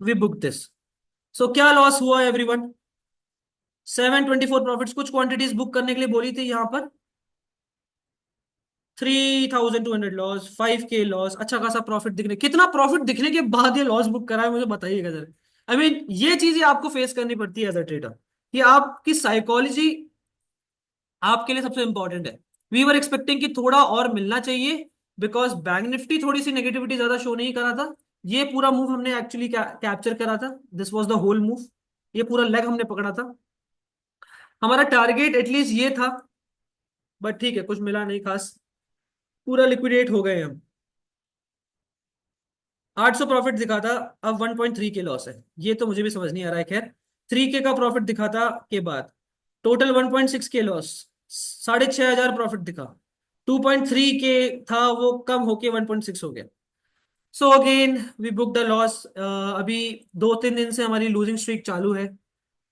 वी बुक दिस। सो क्या लॉस हुआ एवरीवन? 724 प्रॉफिट्स। कुछ क्वांटिटीज बुक करने के लिए बोली थी यहाँ पर। 3200 लॉस, 5K लॉस, अच्छा खासा प्रॉफिट दिखने, कितना प्रॉफिट दिखने के बाद ये लॉस बुक करा है मुझे बताइएगा जरा। आई मीन ये चीजें आपको फेस करनी पड़ती है एज अ ट्रेडर, कि आपकी साइकोलॉजी आपके लिए सबसे इंपॉर्टेंट है। वी वर एक्सपेक्टिंग कि थोड़ा और मिलना चाहिए, बिकॉज बैंक निफ्टी थोड़ी सी नेगेटिविटी ज्यादा शो नहीं करा था। ये पूरा मूव हमने एक्चुअली कैप्चर करा था। This was the whole move. ये पूरा लेग हमने पकड़ा था। हमारा टारगेट एटलीस्ट ये था, बट ठीक है, कुछ मिला नहीं खास। पूरा लिक्विडेट हो गए हम। 800 प्रॉफिट दिखा था, अब 1.3 के लॉस है। ये तो मुझे भी समझ नहीं आ रहा है, खैर। 3K का प्रॉफिट दिखा था के बाद टोटल 1.6 के लॉस। 6500 प्रॉफिट दिखा। 2.3 के था, वो कम होके 1.6 हो गया। So again we book the loss. अभी 2-3 दिन से हमारी लूजिंग स्ट्रीक चालू है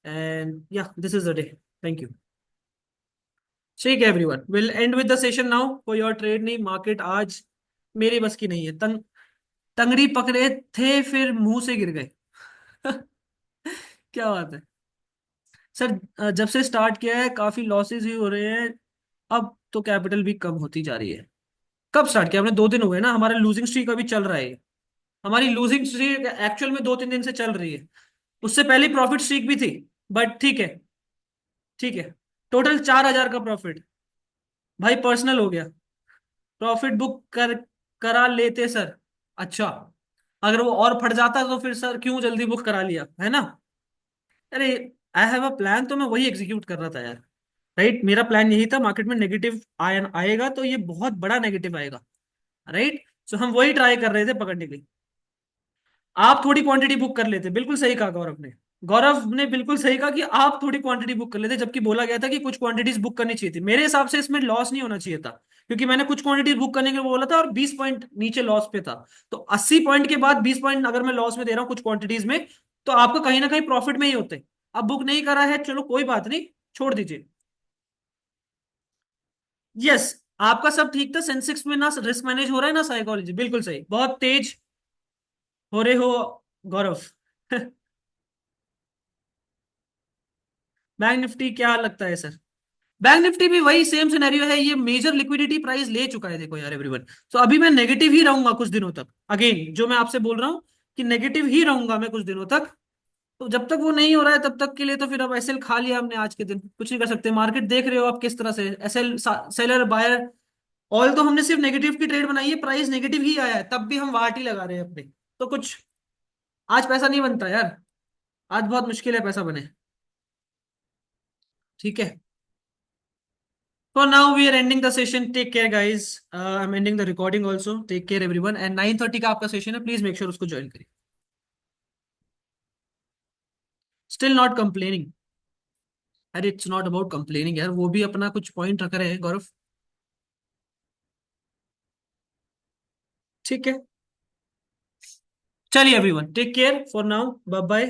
एंड या this is the day. Thank you. ठीक है everyone, will and with the session now. कोई और ट्रेड नहीं, मार्केट आज मेरी बस की नहीं है। तंगड़ी पकड़े थे फिर मुंह से गिर गए। क्या बात है सर। जब से स्टार्ट किया है काफी लॉसेस ही हो रहे हैं। अब तो कैपिटल भी कम होती जा रही है। कब स्टार्ट किया हमने? 2 दिन हुए ना, हमारा लूजिंग स्ट्रीक अभी चल रहा है। हमारी लूजिंग स्ट्रीक एक्चुअल में 2-3 दिन से चल रही है। उससे पहले प्रॉफिट स्ट्रीक भी थी, बट ठीक है। ठीक है, टोटल 4000 का प्रॉफिट। भाई पर्सनल हो गया। प्रॉफिट बुक करा लेते सर। अच्छा, अगर वो और फट जाता तो फिर सर क्यों जल्दी बुक करा लिया, है ना? अरे, आई हैव अ प्लान, तो मैं वही एग्जीक्यूट कर रहा था यार। राइट, मेरा प्लान यही था, मार्केट में नेगेटिव आएगा तो ये बहुत बड़ा नेगेटिव आएगा। राइट, सो हम वही ट्राई कर रहे थे पकड़ने के लिए। आप थोड़ी क्वांटिटी बुक कर लेते, बिल्कुल सही कहा गौरव ने। गौरव ने बिल्कुल सही कहा कि आप थोड़ी क्वांटिटी बुक कर लेते, जबकि बोला गया था कि कुछ क्वांटिटीज बुक करनी चाहिए थी। मेरे हिसाब से इसमें लॉस नहीं होना चाहिए था, क्योंकि मैंने कुछ क्वांटिटी बुक करने के लिए बोला था और 20 पॉइंट नीचे लॉस पे था। तो 80 पॉइंट के बाद 20 पॉइंट अगर मैं लॉस में दे रहा हूँ कुछ क्वांटिटीज में, तो आपको कहीं ना कहीं प्रॉफिट में ही होते। अब बुक नहीं करा है, चलो कोई बात नहीं, छोड़ दीजिए। यस, आपका सब ठीक था। सेंसेक्स में ना रिस्क मैनेज हो रहा है ना साइकोलॉजी, बिल्कुल सही, बहुत तेज हो रहे हो गौरव। बैंक निफ्टी क्या लगता है सर? बैंक निफ्टी भी वही सेम सिनेरियो है, ये मेजर लिक्विडिटी प्राइस ले चुका है, देखो यार एवरीवन। तो अभी मैं नेगेटिव ही रहूंगा कुछ दिनों तक। अगेन जो मैं आपसे बोल रहा हूं कि नेगेटिव ही रहूंगा मैं कुछ दिनों तक। तो जब तक वो नहीं हो रहा है तब तक के लिए तो फिर अब एसएल खा लिया हमने आज के दिन, कुछ नहीं कर सकते। मार्केट देख रहे हो आप किस तरह से एसएल, सेलर बायर। ऑल तो हमने सिर्फ नेगेटिव की ट्रेड बनाई है, प्राइस नेगेटिव ही आया है, तब भी हम वाट ही लगा रहे हैं अपने। तो कुछ आज पैसा नहीं बनता यार। आज बहुत मुश्किल है पैसा बने। ठीक है, for now we are ending the session. Take care guys. I'm ending the recording also. Take care everyone, and 9:30 का आपका सेशन है, प्लीज मेक श्योर उसको ज्वाइन करिए। Still not complaining? अरे इट्स नॉट अबाउट कंप्लेनिंग यार, वो भी अपना कुछ पॉइंट रख रहे हैं गौरव। ठीक है, चलिए everyone, take care for now, bye bye.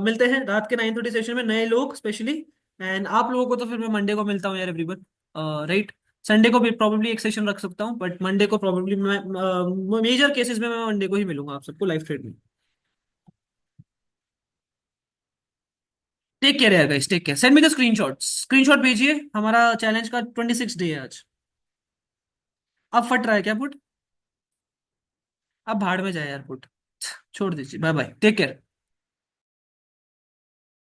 मिलते हैं रात के 9:30 सेशन में, नए लोग स्पेशली। एंड आप लोगों को तो फिर मैं मंडे को मिलता हूँ यार एवरीवन, राइट। संडे को भी प्रॉब्लली एक सेशन रख सकता हूँ, बट मंडे को प्रॉब्लली मैं मेजर केसेस में मैं मंडे को ही मिलूंगा आप सबको लाइव ट्रेड में। टेक केयर यार guys, take care. Send me the screenshot भेजिए। हमारा चैलेंज का 26 डे है आज। अब फट रहा है क्या पुट? अब भाड़ में जाए यार पुट। छोड़ दीजिए, बाय बाय, टेक केयर।